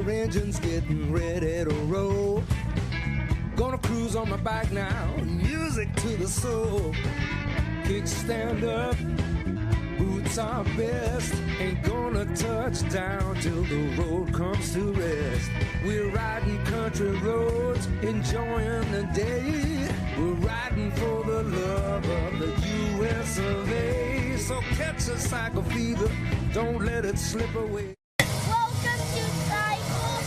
her engine's getting ready to roll. Gonna cruise on my bike now, music to the soul. Kickstand up, boots are best. Ain't gonna touch down till the road comes to rest. We're riding country roads, enjoying the day. We're riding for the love of the US of A. So catch a cycle fever, don't let it slip away. Welcome to Cycle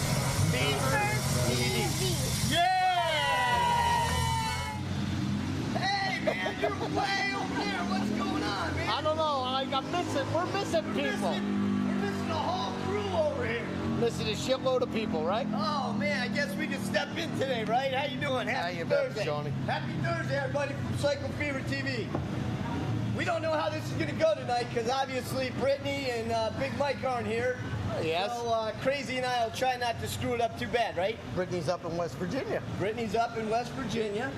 Fever TV. Hey man, you're way over there. What's going on, man? I don't know. We're missing people. We're missing a whole crew over here. Missing a shitload of people, right? Oh man, I guess we can step in today, right? How you doing? Happy Thursday. Shawnee. Happy Thursday, everybody from Cycle Fever TV. We don't know how this is going to go tonight because obviously Brittani and Big Mike aren't here. Yes. So Crazy and I will try not to screw it up too bad, right? Brittany's up in West Virginia. Brittany's up in West Virginia.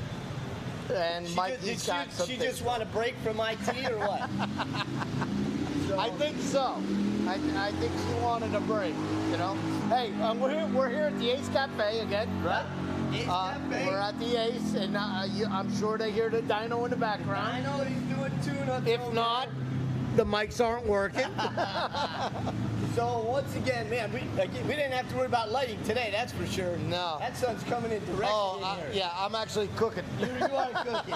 And Mikey's got something. She just want a break from IT or what? So, I think so. I think she wanted a break, you know? Hey, we're here at the Ace Cafe again, right? Ace Cafe. We're at the Ace, and I'm sure they hear the dyno in the background. I know he's doing tune-ups. If not, the mics aren't working. So once again, man, we didn't have to worry about lighting today, that's for sure. No. That sun's coming in directly in here. Yeah, I'm actually cooking. You are cooking.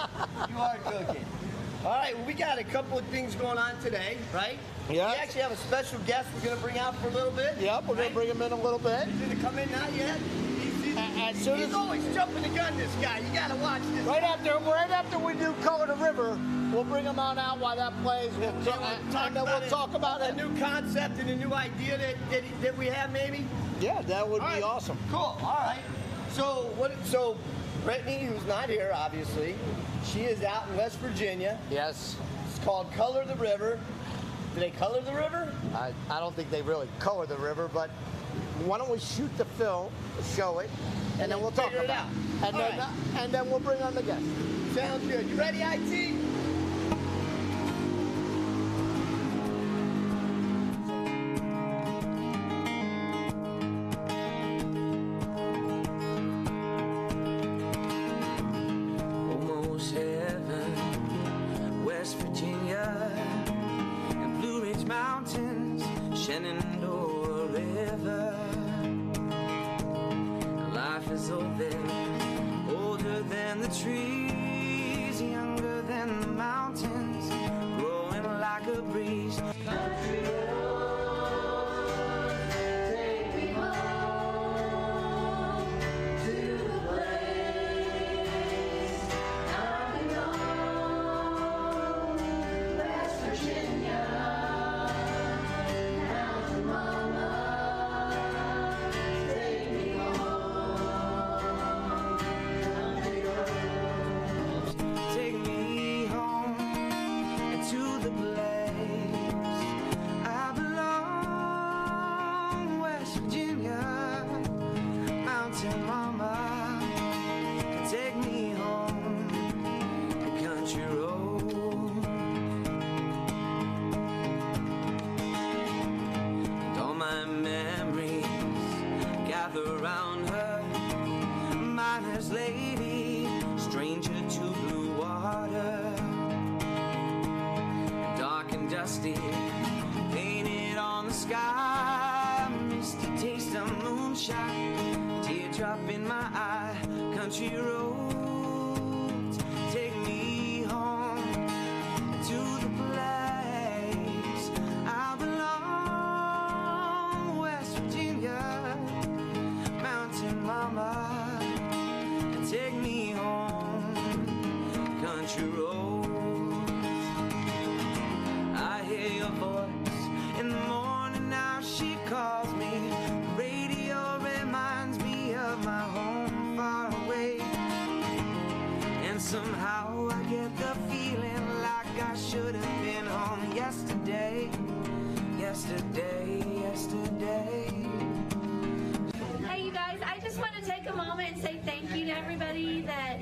You are cooking. All right, well, we got a couple of things going on today, right? Yeah. We actually have a special guest we're going to bring out for a little bit. Yep, we're going to bring him in a little bit. He's going to come in, not yet. He's always jumping the gun, this guy. You got to watch this. Right after we do Color the River, we'll bring him on out while that plays. We'll talk about a new concept and a new idea that we have, maybe. Yeah, that would be awesome. Cool. All right. So Brittani, who's not here, obviously, she is out in West Virginia. Yes. It's called Color the River. Do they color the river? I don't think they really color the river, but why don't we shoot the film, show it, and then we'll talk about it. And then we'll bring on the guest. Sounds good. You ready, IT? Almost heaven, West Virginia, and Blue Ridge Mountains, Shenandoah River. Life is old there, older than the trees, younger than the mountains, growing like a breeze. Country roads, take me home to the place I belong, West Virginia, mountain mama, take me home, country roads, take me home and to the place I belong, West Virginia, mountain mama, take me home, the country road. And all my memories gather around her, miner's lady, stranger to blue water, dark and dusty, painted on the sky, misty taste of moonshine, teardrop in my eye, country roads, take me home to the place I belong, West Virginia, mountain mama, take me home, country roads. I hear your voice in the morning, now she calls me. Radio reminds me of my home far away, and somehow I get the feeling like I should have been home yesterday. Hey, you guys, I just want to take a moment and say thank you to everybody that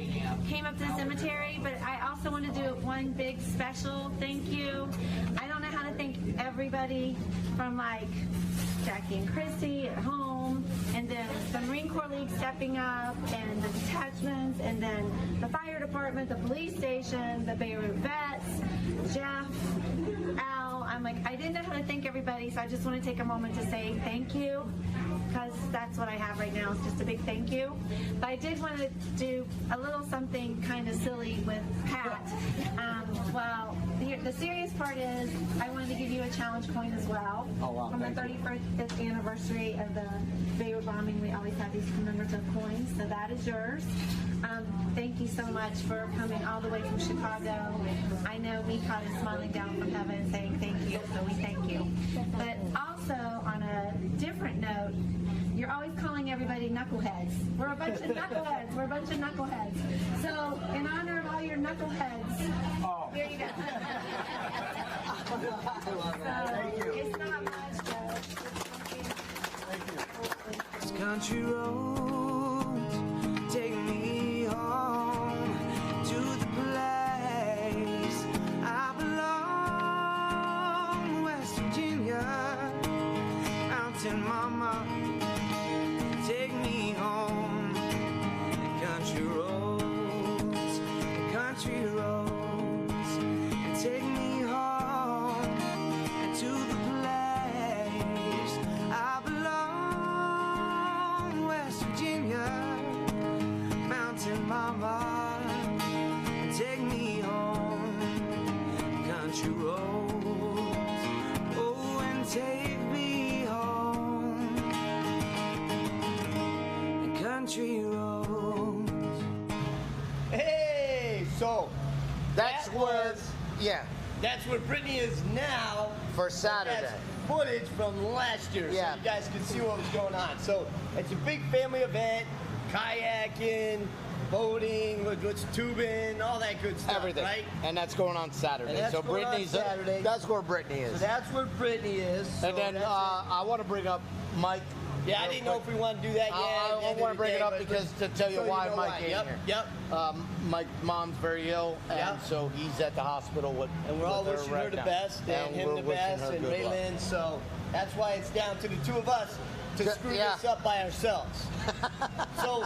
came up to the cemetery, but I also want to do one big special thank you. I don't know how to thank everybody from like Jackie and Chrissy at home home, and then the Marine Corps League stepping up, and the detachments, and then the fire department, the police station, the Beirut vets, Jeff, Al. I'm like, I didn't know how to thank everybody, so I just want to take a moment to say thank you, because that's what I have right now. It's just a big thank you. But I did want to do a little something kind of silly with Pat. Well, the serious part is I wanted to give you a challenge coin as well. Oh, wow. From the 35th anniversary of the Beirut bombing, we always have these commemorative coins, so that is yours. Thank you so much for coming all the way from Chicago. I know Mikot is smiling down from heaven saying thank you, so we thank you. But also, on a different note, you're always calling everybody knuckleheads. We're a bunch of knuckleheads. We're a bunch of knuckleheads. So, in honor of all your knuckleheads, here you go. So, it's not much, Joe. This country roads take me home to the place I belong, West Virginia, Mountain Mama, take me home. The country roads, take me home to the place I belong, West Virginia, Mountain Mama, take me home, country roads, oh, and take me home, the country roads. Hey, so That's where, yeah, that's where Brittany is now. for Saturday. That's footage from last year, Yeah. so you guys can see what was going on. So it's a big family event, kayaking, boating, what's tubing, all that good stuff, Everything. right? And that's going on Saturday. And that's so going on Brittany's Saturday. that's where Brittany So is. that's where Brittany is. So And then that's it. I want to bring up Mike. Yeah, I real didn't know quick. if we want to do that yet. I want to bring it up because to tell you why Mike ain't Yep, here. yep. Mike's mom's very ill, and Yep. so he's at the hospital with. And we're all with wishing right her the now. best, and him we're the wishing best, her and good luck. Raylan. So that's why it's down to the two of us to screw Yeah. this up by ourselves. So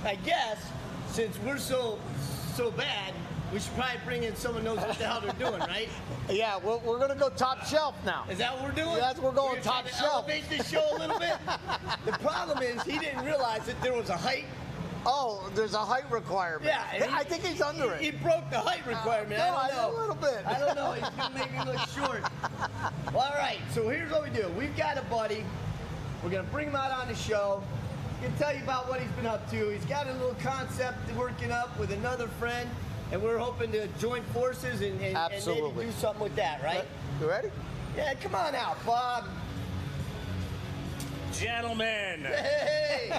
I guess since we're so bad, we should probably bring in someone who knows what the hell they're doing, right? Yeah, we're gonna go top shelf now. Is that what we're doing? Yeah, that's what we're going gonna try top to shelf. Elevate this show a little bit. The problem is he didn't realize that there was a height. Oh, there's a height requirement. Yeah, and I think he's under He it. broke the height requirement. No, I don't know. a little bit. I don't know. He's gonna make me look short. Well, all right. So here's what we do. We've got a buddy. We're gonna bring him out on the show. He's gonna tell you about what he's been up to. He's got a little concept working up with another friend, and we're hoping to join forces and Absolutely. maybe do something with that, right? You ready? Yeah. Come on out, Bob. Gentlemen, Hey.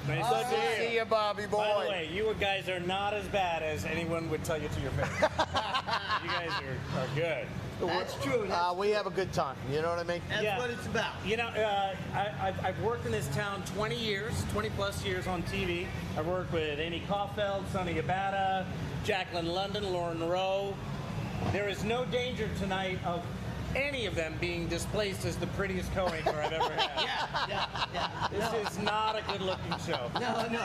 nice All to see right. you. See you, Bobby boy. By the way, you guys are not as bad as anyone would tell you to your face. You guys are good. That's true. We have a good time. You know what I mean? That's Yeah. what it's about. You know, I've worked in this town 20 years, 20 plus years on TV. I've worked with Amy Caulfield, Sonny Abata, Jacqueline London, Lauren Rowe. There is no danger tonight of any of them being displaced as the prettiest co-anchor I've ever had. Yeah. This is not a good-looking show. No.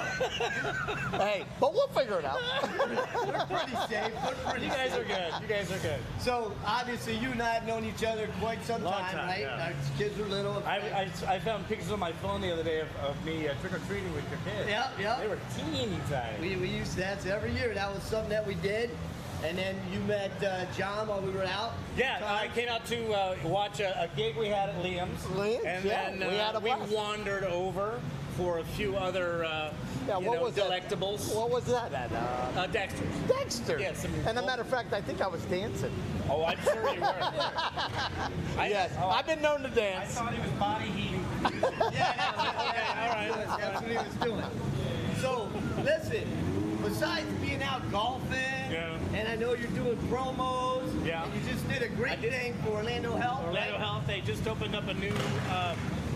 Hey, but we'll figure it out. We're pretty safe. We're pretty You guys safe. are good. You guys are good. So obviously you and I have known each other quite some Long time, time, right? yeah. Our kids were little. I found pictures on my phone the other day of me trick-or-treating with your kids. Yep. They were teeny tiny. We used to, that's every year. That was something that we did. And then you met John while we were out. Yeah, I Time. came out to watch a gig we had at Liam's. Liam's, and yeah, then we had a blast. wandered over for a few other what was that? delectables. What was that at? Dexter's. Dexter. Yes, And a matter of fact, I think I was dancing. Oh, I'm sure you were. Yes, I've been known to I dance. thought he was body heating. Yeah, all right. that's what he was doing. So, listen, besides being out golfing, Yeah. and I know you're doing promos, Yeah. and you just did a I great did. thing for Orlando Health, Orlando right? Health, they just opened up a new,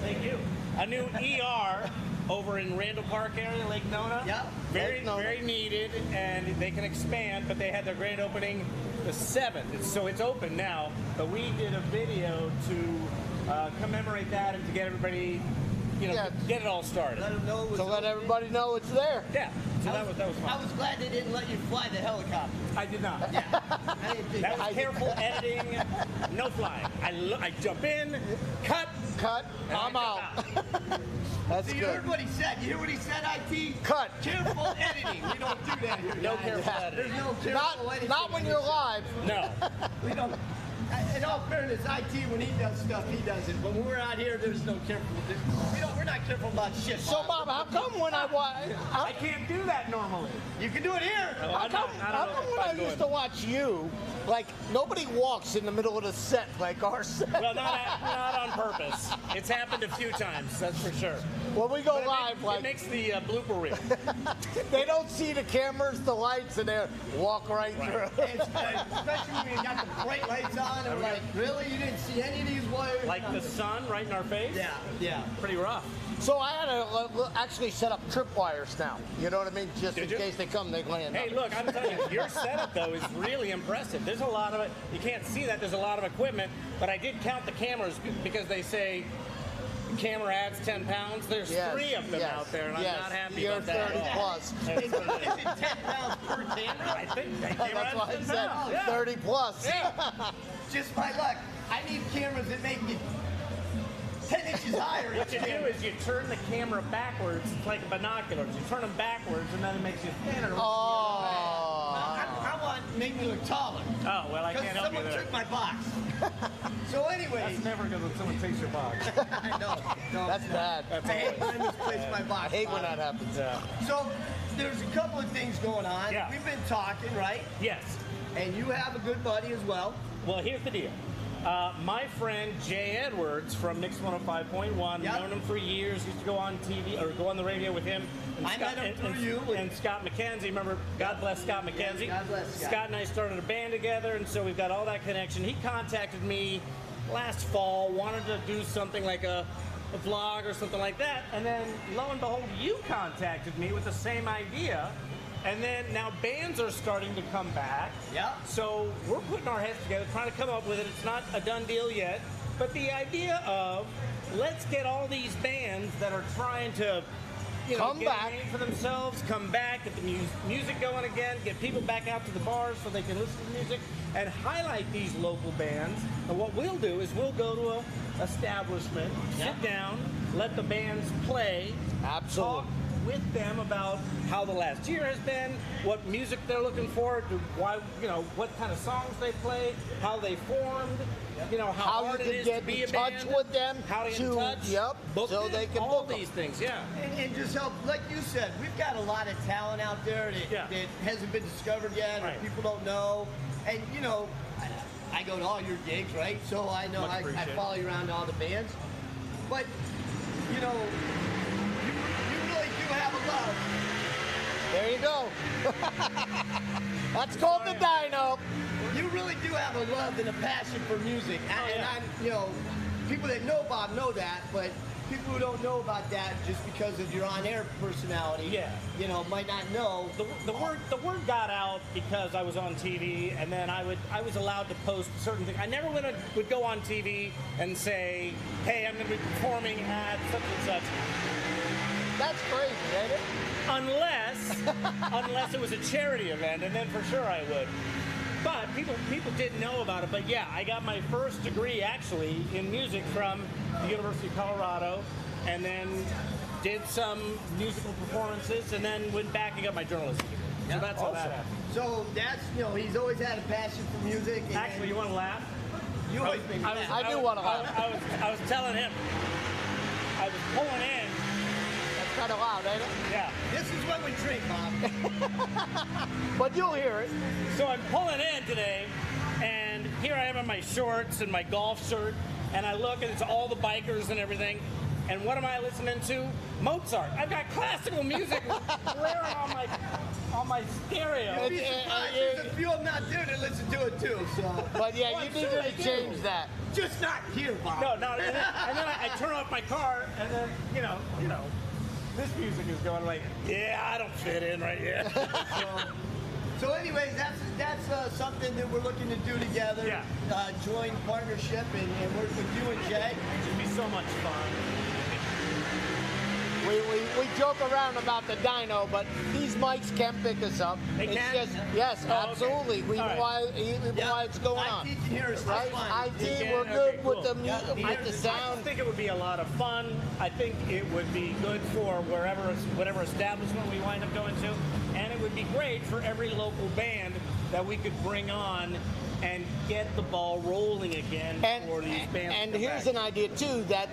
thank you, a new ER over in Randall Park area, Lake Nona. Yeah. Very, Lake Nona. very needed, and they can expand, but they had their grand opening the 7th, so it's open now, but we did a video to commemorate that and to get everybody get it all started. Let them know it was To let everybody know it's there. Yeah. So that was I fun. was glad they didn't let you fly the helicopter. I did not. Yeah. I didn't think That was careful editing, no flying. I jump in, cut. And I'm out. That's So you good. heard what he said. You hear what he said, IT? Cut. Careful editing. We don't do that here. No guys. careful editing. There's no careful editing. Not when you're live. No. We don't. In all fairness, IT, when he does stuff, he does it. When we're out here, there's no careful. We're not careful about shit. So, Bob, how come when I can't do that normally. You can do it here. How come when I used to watch you, like, nobody walks in the middle of the set like our set? Well, not on purpose. It's happened a few times, that's for sure. When we go But live, it makes the blooper reel. they don't see the cameras, the lights, and they walk right through. Especially when you got the bright lights on, and we're like, really? You didn't see any of these wires? Like the sun right in our face? Yeah. Pretty rough. So I had to actually set up tripwires now. You know what I mean? Just Did in you? case they come, they land. Hey, look, I'm telling you, your setup, though, is really impressive. There's a lot of it. You can't see that. There's a lot of equipment, but I did count the cameras because they say camera adds 10 pounds. There's 3 of them out there, and I'm not happy You're about that. 30 plus. Is it 10 pounds per camera? I think that That's why I said 30 plus. Just my luck. I need cameras that make it 10 inches higher. What you do is you turn the camera backwards. It's like binoculars. You turn them backwards, and then it makes you thinner. I want to make me look taller. Oh, well, I can't Because help you someone there. took my box. So anyway. That's never good when someone takes your box. I know. No, That's bad. That's I hate always. when I misplace my box. I hate when that happens. So there's a couple of things going on. Yeah. We've been talking, right? Yes. And you have a good buddy as well. Well, here's the deal. My friend Jay Edwards from Mix 105.1, Yep. known him for years, used to go on TV or go on the radio with him. And I met him through you. And Scott McKenzie. Remember, God bless Scott McKenzie. God bless Scott. Scott and I started a band together, and so we've got all that connection. He contacted me last fall, wanted to do something like a vlog or something like that, and then lo and behold, you contacted me with the same idea. And then now bands are starting to come back. Yeah. So we're putting our heads together, trying to come up with it. It's not a done deal yet. But the idea of let's get all these bands that are trying to Come get back. a name for themselves, come back, get the music going again, get people back out to the bars so they can listen to music, and highlight these local bands. And what we'll do is we'll go to an establishment, sit down, let the bands play, Absolutely. talk with them about how the last year has been, what music they're looking for, why, what kind of songs they play, how they formed, how hard you it can is get to be in a touch band, with them, how to get in touch, book so them, they can all book 'em. these things, yeah. And just help, like you said, we've got a lot of talent out there that hasn't been discovered yet, Right. or people don't know. And I go to all your gigs, right? So I know Much I appreciated. follow you around to all the bands. But you really do have a love. There you go. That's called the dyno. You really do have a love and a passion for music. And I'm, people that know Bob know that, but people who don't know about that just because of your on-air personality, might not know. The word got out because I was on TV, and then I was allowed to post certain things. I never would go on TV and say, "Hey, I'm going to be performing at such and such." That's crazy, ain't it? Unless it was a charity event, and then for sure I would. But people didn't know about it. But yeah, I got my first degree actually in music from the University of Colorado, and then did some musical performances, and then went back and got my journalism degree. So that's how that happened. So that's, he's always had a passion for music. And Actually, you want to laugh? you always make me laugh. I do want to laugh. I was telling him, I was pulling in. That's kind of loud, ain't it? Yeah. This is when we drink, Bob. But you'll hear it. So I'm pulling in today, and here I am in my shorts and my golf shirt, and I look, and it's all the bikers and everything. And what am I listening to? Mozart. I've got classical music blaring on my stereo. You'd be surprised. There's a few of them out there that listen to it too. So. But yeah, Well, you I'm need sure to they change do. that. Just not here, Bob. No, and then I turn off my car, and then this music is going like, yeah, I don't fit in right here. So anyways, that's something that we're looking to do together. Yeah. Join partnership and work with you and Jay. It should be so much fun. We joke around about the dyno, but these mics can pick us up. They It's can? just, yes, Oh, okay. absolutely. Even All right. why it's going on. IT can hear us Right? just fine. IT, we're Okay, good with cool. the music, with the I just sound. think it would be a lot of fun. I think it would be good for whatever establishment we wind up going to, and it would be great for every local band that we could bring on and get the ball rolling again for these bands. And to come here's back. an idea too, that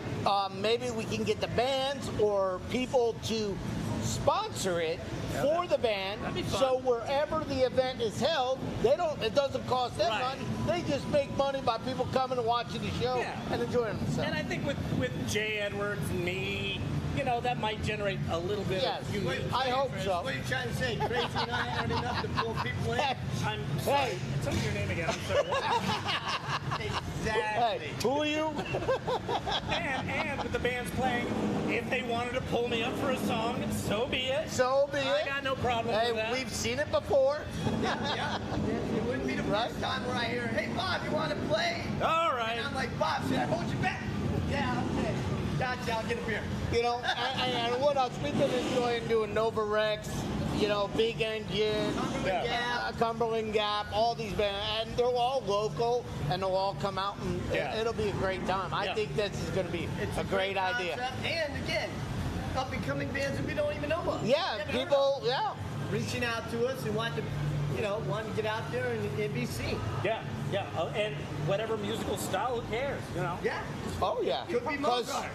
maybe we can get the bands or people to sponsor it for the band. That'd be fun. So wherever the event is held, it doesn't cost them Right. money. They just make money by people coming and watching the show Yeah. and enjoying themselves. And I think with Jay Edwards and me, that might generate a little bit Yes. of unique. I hope Chris, so. What are you trying to say? Crazy and I aren't enough to pull people in? I'm sorry. Hey. Tell me your name again. I'm sorry. What? Exactly. Hey, who are you? and with the band's playing, if they wanted to pull me up for a song, so be it. So be I it. got no problem Hey, with that. we've seen it before. Yeah. It wouldn't be the Right. first time where I hear, hey, Bob, you want to play? All right. And I'm like, Bob, should I hold you back? Yeah, okay. Gotcha, I'll get a beer. And what else? We've been enjoying doing Nova Rex, Big Engine, Cumberland Gap. Cumberland Gap, all these bands, and they're all local, and they'll all come out, and it'll be a great time. I Yeah. think this is going to be It's a great idea. concept. And again, up and coming bands that we don't even know of. Yeah, Never heard people, of. Reaching out to us and wanting to get out there and be seen. Yeah. And whatever musical style, who cares? Yeah. Oh yeah. Could be 'Cause Mozart.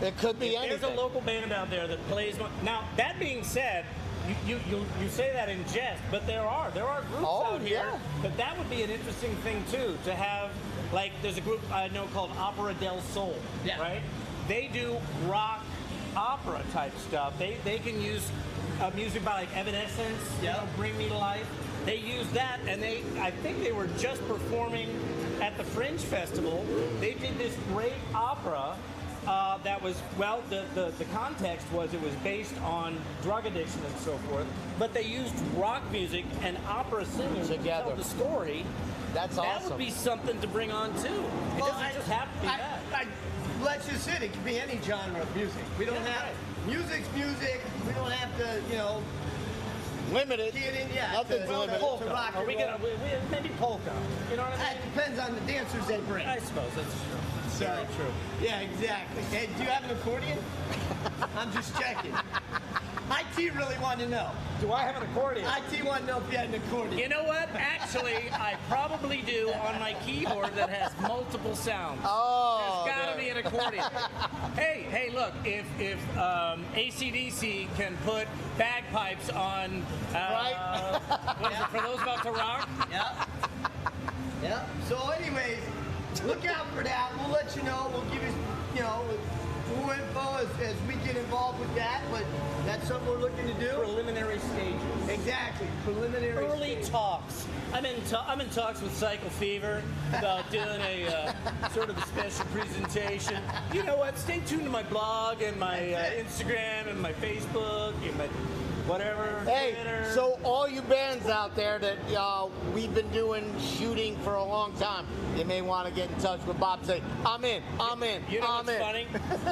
It could be There's anything. a local band out there that plays. Now, that being said, you say that in jest, but there are groups out here. yeah. But that would be an interesting thing too, to have, like, there's a group I know called Opera del Sol. Yeah. Right. They do rock opera type stuff. They can use music by like Evanescence. Yeah. Bring Me to Life. They use that, and I think they were just performing at the Fringe Festival. They did this great opera. That was, the context was it was based on drug addiction and so forth, but they used rock music and opera singers Together. to tell the story. That's That awesome. would be something to bring on too. It doesn't just have to be that. Let's just say it could be any genre of music. We don't Yeah, have right. music's music. We don't have to, Limited. get in. Yeah, Nothing's to limited. to rock Are and we roll. gonna maybe polka? You know what I mean? That depends on the dancers they bring. I suppose that's true. So, Very true. Yeah, exactly. Hey, do you have an accordion? I'm just checking. IT really wanted to know. Do I have an accordion? IT wanted to know if you had an accordion. You know what? Actually, I probably do on my keyboard that has multiple sounds. Oh, There's got to be an accordion. Hey, look, if AC/DC can put bagpipes on, Right. what is it, for those about to rock? Yeah. Yeah. So anyways, look out for that. We'll let you know. We'll give you, more info as we get involved with that. But that's something we're looking to do. Preliminary stages. Exactly. Preliminary. Early stage. talks. I'm in talks with Cycle Fever about doing a sort of a special presentation. You know what? Stay tuned to my blog and my Instagram and my Facebook and my whatever. Hey, Twitter. so all you bands out there that we've been doing shooting for a long time, you may want to get in touch with Bob. Say, I'm in. You know I'm what's in. funny?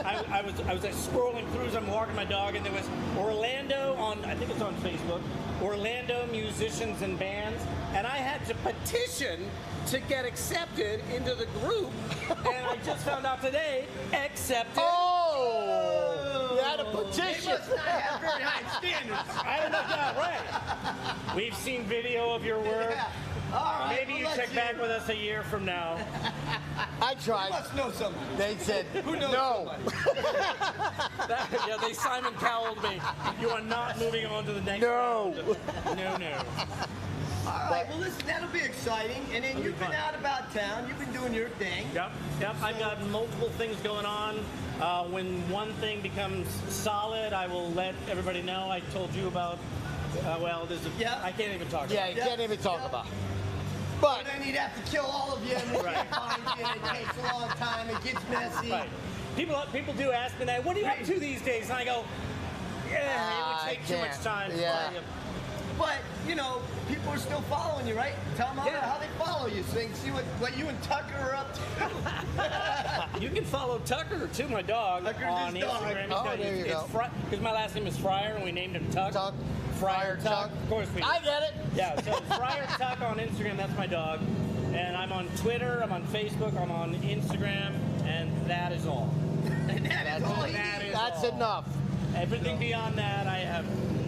I was scrolling through as I'm walking my dog, and there was Orlando I think it's on Facebook, Orlando musicians and bands, and I had to petition to get accepted into the group, and I just found out today, accepted. Oh, you had a They petition. must not have very high standards. I don't know that, right? We've seen video of your work. Yeah. All right. Maybe we'll you let check back with us a year from now. I You tried. must know somebody. They said, Who knows no. They Simon Cowelled me. You are not moving on to the next No. round. No. All right. Well, listen, that'll be exciting. And then you've been out about town. You've been doing your thing. Yep. I've got multiple things going on. When one thing becomes solid, I will let everybody know. I told you about, there's a, Yeah. I can't even talk Yeah, about you it. can't even talk about it. But But then he'd have to kill all of you, and they can't find you, and it takes a long time. It gets messy. Right. People do ask me that, what are you up to these days? And I go, it would I take too much can't. time. Yeah. But, you know, people are still following you, right? Tell them how they follow you so they can see what you and Tucker are up to. You can follow Tucker, too, my dog, Tucker's on his dog. Instagram. Oh, there you go. Because my last name is Fryer, and we named him Tuck. Tuck. Friar Tuck. Of course we did. I get it. Yeah, so Friar Tuck on Instagram, that's my dog. And I'm on Twitter, I'm on Facebook, I'm on Instagram, and that is all. That's all he That needs. is That's all. enough. Everything beyond that, I have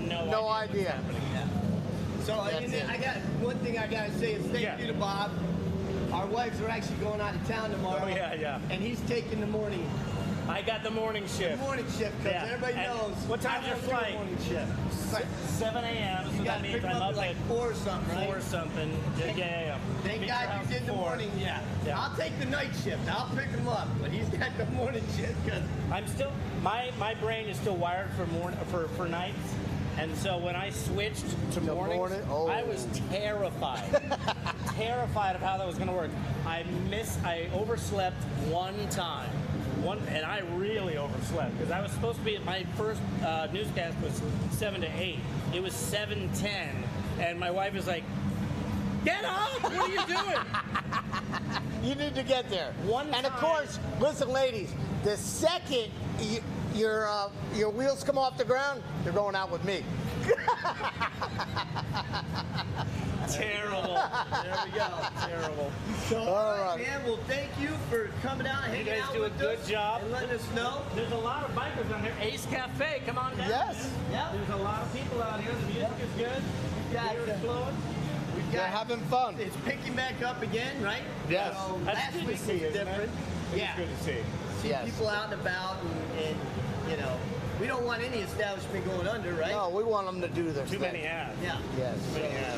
no idea. idea. what's happening. So That's it. I got one thing I gotta say is thank you to Bob. Our wives are actually going out of town tomorrow. Oh, yeah. And he's taking the morning I got the morning shift. shift because Yeah. everybody And knows. what time's I your don't do a flight? Morning shift. 7 a.m. So You that gotta means pick them I'm up up at like at 4 or something, right? 4 or something. Yeah. Thank Meet God your house you did at the 4. morning. Yeah. Yeah. I'll take the night shift. I'll pick him up, but he's got the morning shift because I'm still my brain is still wired for nights, and so when I switched to mornings, I was terrified, terrified of how that was going to work. I overslept one time, and I really overslept because I was supposed to be at my first newscast was 7 to 8. It was 7:10, and my wife is like, "Get up! What are you doing?" You need to get there. One and of time- course, listen, ladies, the second your wheels come off the ground, you're going out with me. Terrible. there we go. Terrible. So, all right, right. man. Well, thank you for coming out and You hanging guys out do a with good us job. and letting us know. There's a lot of bikers down here. Ace Cafe, come on down. Yes. Yeah. There's a lot of people out here. The music is good. We've got, Beer is flowing. we've They're got having fun. it's picking back up again, right? Yes. So That's last good to week see, was isn't it? different. Yeah. It's good to see. See Yes. people out and about, and you know, we don't want any establishment going under, right? No, we want them to do their Too thing. many ads. Yeah. Yes.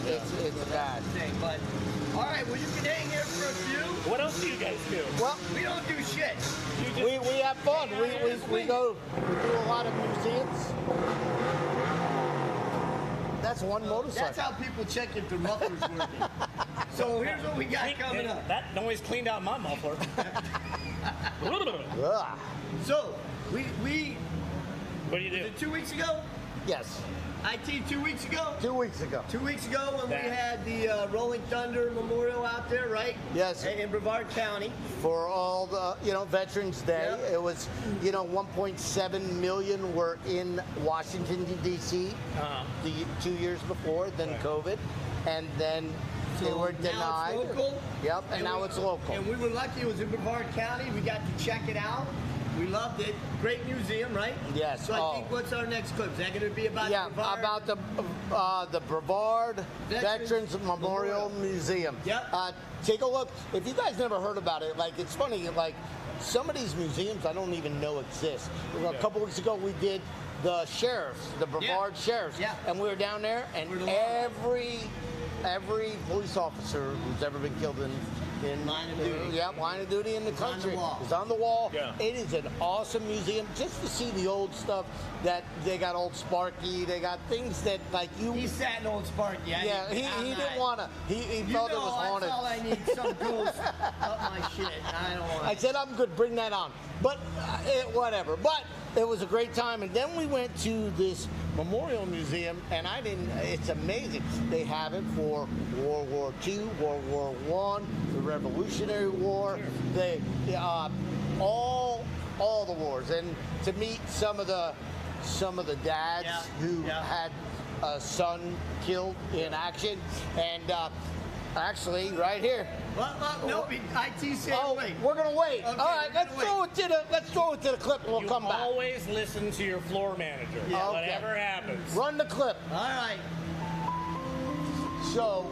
It's bad. Thing, but all right, well, you can hang here for a few. What else do you guys do? Well, We don't do shit. You just, we have fun. We do a lot of museums. That's one motorcycle. That's how people check if the muffler's working. So here's what we got coming up. That noise cleaned out my muffler. Ugh. So we What do you do? 2 weeks ago, Yes. IT 2 weeks ago. 2 weeks ago. 2 weeks ago when That. we had the Rolling Thunder Memorial out there, right? Yes. In Brevard County. For all the, Veterans Day. Yep. It was, 1.7 million were in Washington, D.C. The 2 years before, then Right. COVID. And then they were now denied. it's local. Yep, and now we- it's local. And we were lucky. It was in Brevard County. We got to check it out. We loved it. Great museum, right? Yes. So I Oh. think what's our next clip? Is that going to be about Yeah, Brevard? about the Brevard Veterans Veterans Memorial Museum. Yep. Take a look. If you guys never heard about it, like it's funny, like some of these museums I don't even know exist. A couple weeks ago we did the sheriffs, the Brevard sheriffs, Yeah. and we were down there, and We're the law. every police officer who's ever been killed in Line of duty. Yeah, line of duty in the on the country. wall. It's on the wall. Yeah. It is an awesome museum just to see the old stuff that they got old Sparky. They got things that like you. He sat in Old Sparky. Yeah, he didn't want to. He You felt know, it was haunted. that's all I need. Some ghost up my shit. I don't want I said, I'm good, bring that on. But whatever. But it was a great time. And then we went to this memorial museum, and it's amazing. They have it for World War II, World War I, the Revolutionary War, all the wars. And to meet some of the dads Yeah, who yeah. had a son killed in action. And actually, right here. Well, nope. IT said wait. We're gonna wait. Okay, All right, we're gonna let's throw it to the clip, and we'll You come back. always listen to your floor manager. Yeah. Okay. Whatever happens. Run the clip. All right. So.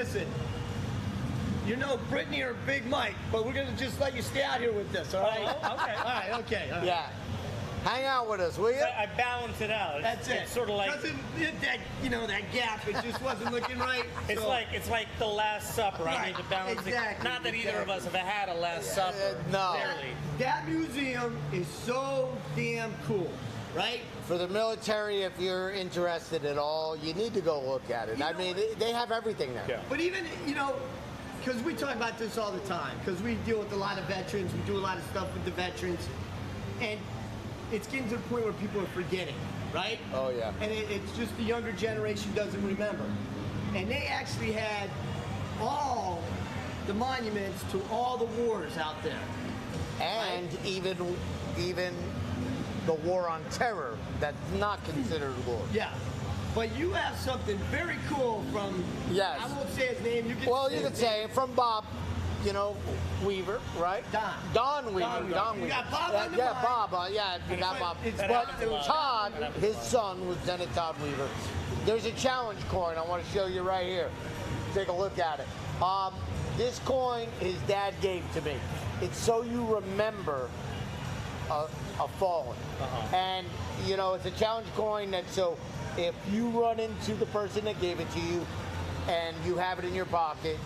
listen. You know Brittany or Big Mike, but we're gonna just let you stay out here with this, all right? Oh, okay. All right, okay. All right. Yeah. Hang out with us, will you? I balance it out. That's it. It's sort of like that, that gap. It just wasn't looking right. it's so- like the Last Supper. I Right, need to balance exactly, it. Not that either of us have had a Last Supper. no. Clearly. That museum is so damn cool, right? For the military, if you're interested at all, you need to go look at it. You I know mean, what? they have everything there. Yeah. But even, because we talk about this all the time, because we deal with a lot of veterans, we do a lot of stuff with the veterans, and it's getting to the point where people are forgetting, right? Oh, yeah. And it's just the younger generation doesn't remember. And they actually had all the monuments to all the wars out there. And even the war on terror, that's not considered war. Yeah. But you have something very cool from, Yes. I won't say his name. You Could say it from Bob, Weaver, right? Don Weaver. Don You Weaver. got Bob on the Yeah, line. Bob. Not Bob. It's But Bob. Todd, his son, Lieutenant Todd Weaver. There's a challenge coin I want to show you right here. Take a look at it. This coin his dad gave to me. It's so you remember a fallen. And, it's a challenge coin that so if you run into the person that gave it to you and you have it in your pocket,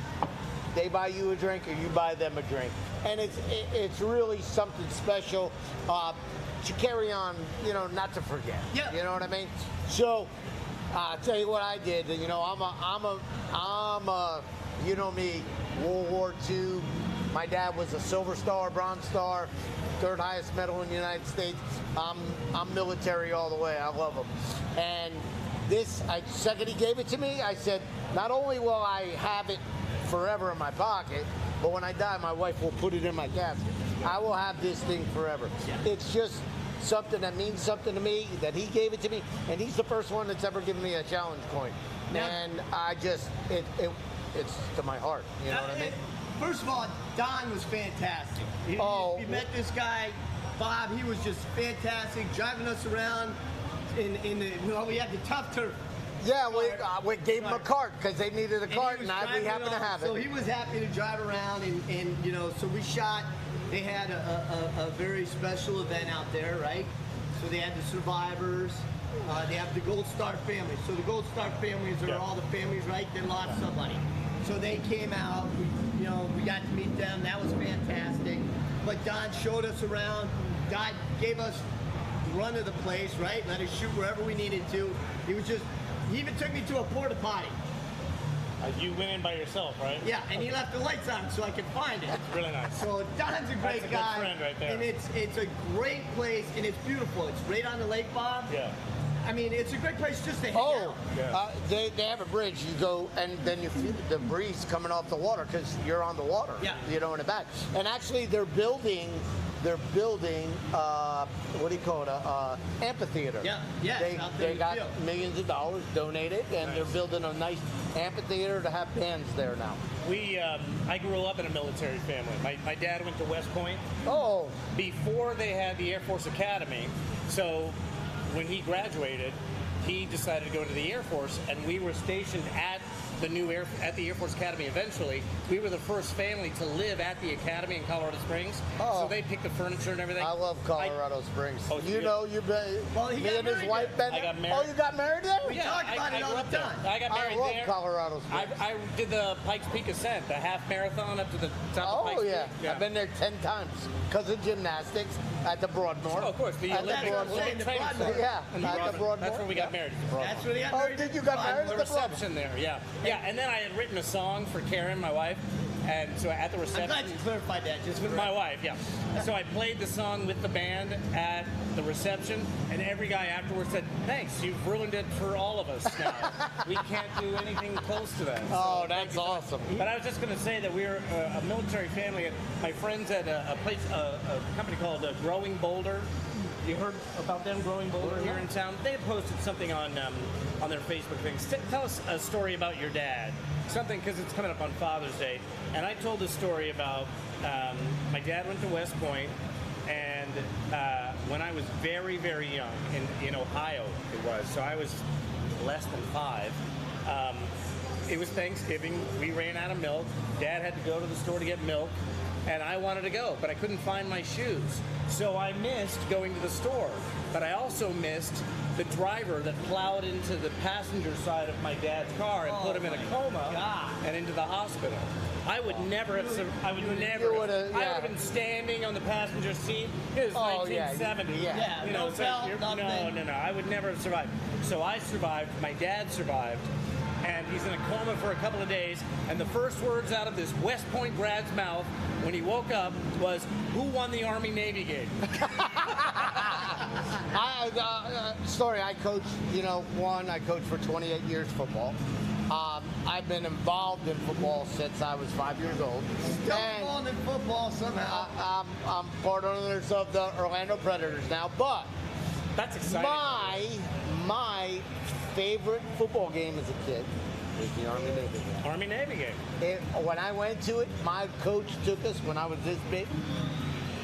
they buy you a drink or you buy them a drink. And it's really something special to carry on, not to forget. Yeah. You know what I mean? So I'll tell you what I did. I'm a you know me, World War II. My dad was a Silver Star, Bronze Star, third highest medal in the United States. I'm military all the way. I love them. And second he gave it to me, I said, not only will I have it forever in my pocket, but when I die, my wife will put it in my casket. I will have this thing forever. It's just something that means something to me, that he gave it to me, and he's the first one that's ever given me a challenge coin. And I just, it's to my heart, you know what I mean? First of all, Don was fantastic. You met this guy, Bob, he was just fantastic, driving us around we had the tough turf. Yeah, we gave him a cart because they needed a cart, and we happened to have it. So he was happy to drive around, and so we shot. They had a very special event out there, right? So they had the survivors. They have the Gold Star families. So the Gold Star families are all the families, right? That lost somebody. So they came out. We got to meet them. That was fantastic. But Don showed us around. God gave us the run of the place, right? Let us shoot wherever we needed to. He even took me to a porta potty. You went in by yourself, right? Yeah, and he left the lights on so I could find it. It's really nice. So Don's a great That's a good guy. friend right there. And it's a great place, and it's beautiful. It's right on the lake, Bob. Yeah. I mean, it's a great place just to hang out. They have a bridge. You go, and then you feel the breeze coming off the water because you're on the water. Yeah. In the back. And actually, they're building. What do you call it? Amphitheater. Yeah. Out there They in the got field. millions of dollars donated, and they're building a nice amphitheater to have bands there now. I grew up in a military family. My dad went to West Point. Oh. Before they had the Air Force Academy, so when he graduated, he decided to go to the Air Force, and we were stationed at the Air Force Academy eventually. We were the first family to live at the academy in Colorado Springs. Oh. So they picked the furniture and everything. I love Colorado Springs. Oh, you've been. Well, he me got and his married wife there. been. I got married. Oh, you got married there? We talk about it all grew the up there. time. I got married I love there. Colorado Springs. I did the Pikes Peak ascent, the half marathon up to the top of Pikes Peak. I've been there 10 times because of gymnastics at the Broadmoor. Oh, of course, the At the Olympic Broadmoor. training Broadmoor. center. Yeah, And the at the Broadmoor. That's where we got married. the Broadmoor. That's where they got Oh, married. did you got married The at the Broadmoor? reception there, yeah. And then I had written a song for Karen, my wife, and so at the I'm reception glad you clarified that. Just with for my wife, yeah. So I played the song with the band at the reception, and every guy afterwards said, "Thanks, you've ruined it for all of us now. We can't do anything close to that." Oh, So that's awesome. But I was just going to say that we're a military family. My friends at a company called Growing Boulder. You heard about them, Growing Boulder, here in town? They had posted something on their Facebook things. Tell us a story about your dad. Something, because it's coming up on Father's Day. And I told a story about my dad went to West Point, and when I was very, very young, in Ohio it was, so I was less than 5, it was Thanksgiving. We ran out of milk. Dad had to go to the store to get milk, and I wanted to go, but I couldn't find my shoes. So I missed going to the store, but I also missed the driver that plowed into the passenger side of my dad's car and put him in a coma and into the hospital. I would never have. I would never. I would have been standing on the passenger seat. It was 1970. Yeah. You know, No belt, nothing. no. I would never have survived. So I survived. My dad survived, and he's in a coma for a couple of days. And the first words out of this West Point grad's mouth when he woke up was, "Who won the Army-Navy game?" Story. I coached. I coached for 28 years football. I've been involved in football since I was 5 years old. Still involved in football somehow. I'm part owners of the Orlando Predators now, but That's exciting. My favorite football game as a kid was the Army-Navy game. Army-Navy game. When I went to it, my coach took us when I was this big.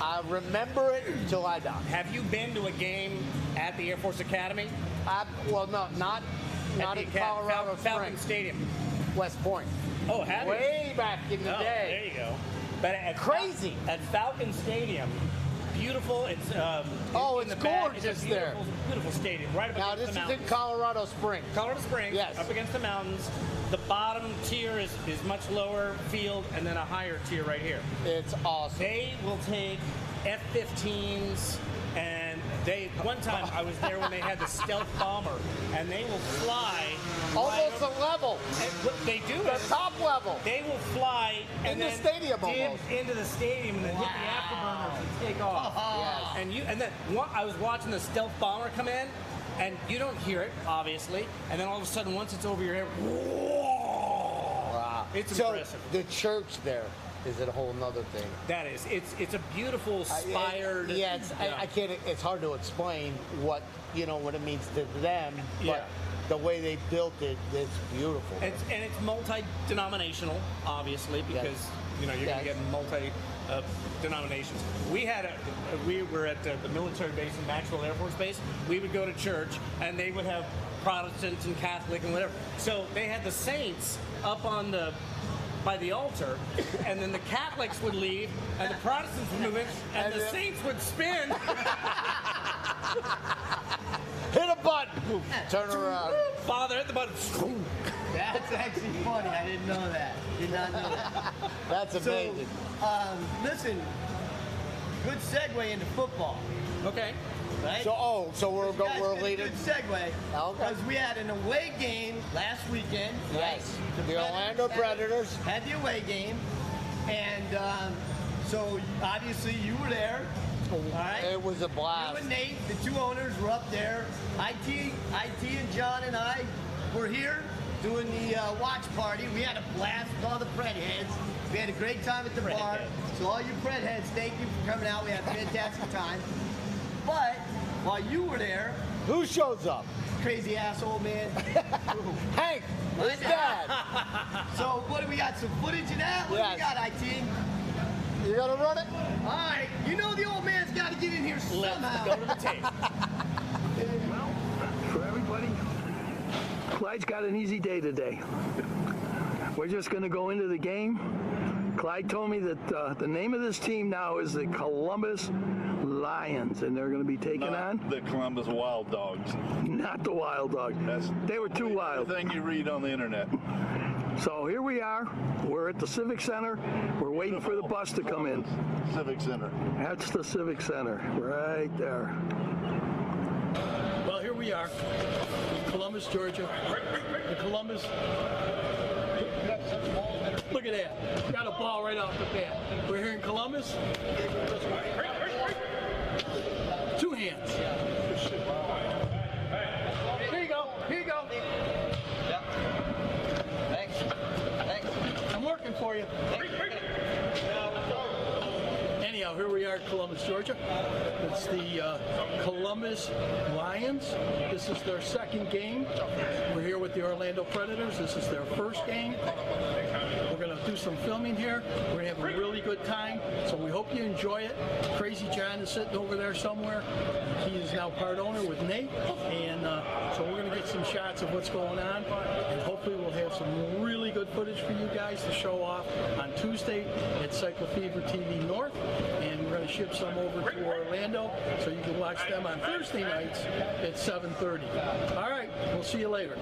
I remember it until I die. Have you been to a game at the Air Force Academy? Not at Colorado Falcon Springs. Stadium. West Point. Oh, have you? Way back in the day. There you go. But at Crazy. At Falcon Stadium, beautiful. It's it's gorgeous there. Beautiful stadium, right up Now against this the is mountains. in Colorado Springs. Colorado Springs, Yes. up against the mountains. The bottom tier is much lower field, and then a higher tier right here. It's awesome. They will take F-15s, and one time I was there when they had the stealth bomber, and they will fly Almost a level. And what they do The is top level. they will fly and In the then stadium dip almost. into the stadium and then hit the afterburners and take off. Yes. And then I was watching the stealth bomber come in, and you don't hear it obviously, and then all of a sudden once it's over your head, whoa! Wow. It's so impressive. The church there is a whole nother thing. That is, it's a beautiful spired. I can't. It's hard to explain what it means to them. But Yeah. the way they built it, it's beautiful. It's multi-denominational, obviously, because you're going to get multi-denominations. We were at the military base in Maxwell Air Force Base. We would go to church, and they would have Protestant and Catholic and whatever. So they had the saints up by the altar, and then the Catholics would leave, and the Protestants would move in, and the saints would spin. Hit a button. Turn around. Father, hit the button. That's actually funny. I didn't know that. Did not know that. That's amazing. So, listen, good segue into football, Okay. right? So we're leading. Good segue. Because we had an away game last weekend. Yes. Right? The Orlando Predators had the away game, and so obviously you were there. All right. It was a blast. You and Nate, the two owners, were up there. IT and John and I were here doing the watch party. We had a blast with all the Pred heads. We had a great time at the bar. So all you Pred heads, thank you for coming out. We had a fantastic time. But while you were there, Who shows up? crazy asshole man. Hank, his dad. So what do we got? Some footage of that? What do we got, IT? You gonna run it? All right. You know the old man's got to get in here somehow. Let's go to the tape. Well, for everybody, Clyde's got an easy day today. We're just going to go into the game. Clyde told me that the name of this team now is the Columbus Lions, and they're going to be taking on the Columbus Wild Dogs. not the Wild Dogs. They were too wild. The thing you read on the internet. So here we are. We're at the Civic Center. We're waiting for the bus to come in. Civic Center. That's the Civic Center, right there. Well, here we are in Columbus, Georgia. The Columbus. Look at that. Got a ball right off the bat. We're here in Columbus. Two hands. Here you go. Here you go. Thanks. I'm working for you. Anyhow, here we are backyard, Columbus, Georgia. It's the Columbus Lions. This is their second game. We're here with the Orlando Predators. This is their first game. We're going to do some filming here. We're going to have a really good time, so we hope you enjoy it. Crazy John is sitting over there somewhere. He is now part owner with Nate, and so we're going to get some shots of what's going on, and hopefully we'll have some really good footage for you guys to show off on Tuesday at Cycle Fever TV North, and we're going to ship some over to Orlando so you can watch them on Thursday nights at 7:30. All right, we'll see you later.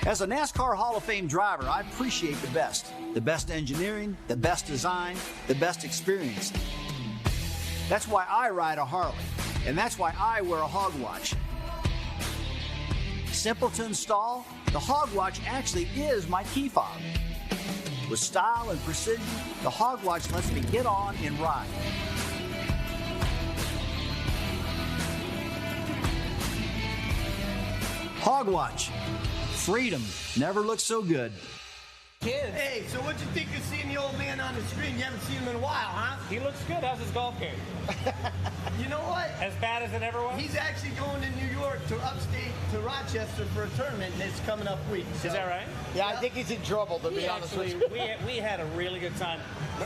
As a NASCAR Hall of Fame driver, I appreciate the best. The best engineering, the best design, the best experience. That's why I ride a Harley, and that's why I wear a hog watch. Simple to install, the hog watch actually is my key fob. With style and precision, the hog watch lets me get on and ride. Hog watch. Freedom never looks so good. Kids. Hey, so what'd you think of seeing the old man on the screen? You haven't seen him in a while, huh? He looks good. How's his golf game? You know what? As bad as it ever was? He's actually going to New York, to upstate, to Rochester for a tournament, and it's coming up week. So. Is that right? Yeah, I think he's in trouble, to be honest with you. We had a really good time.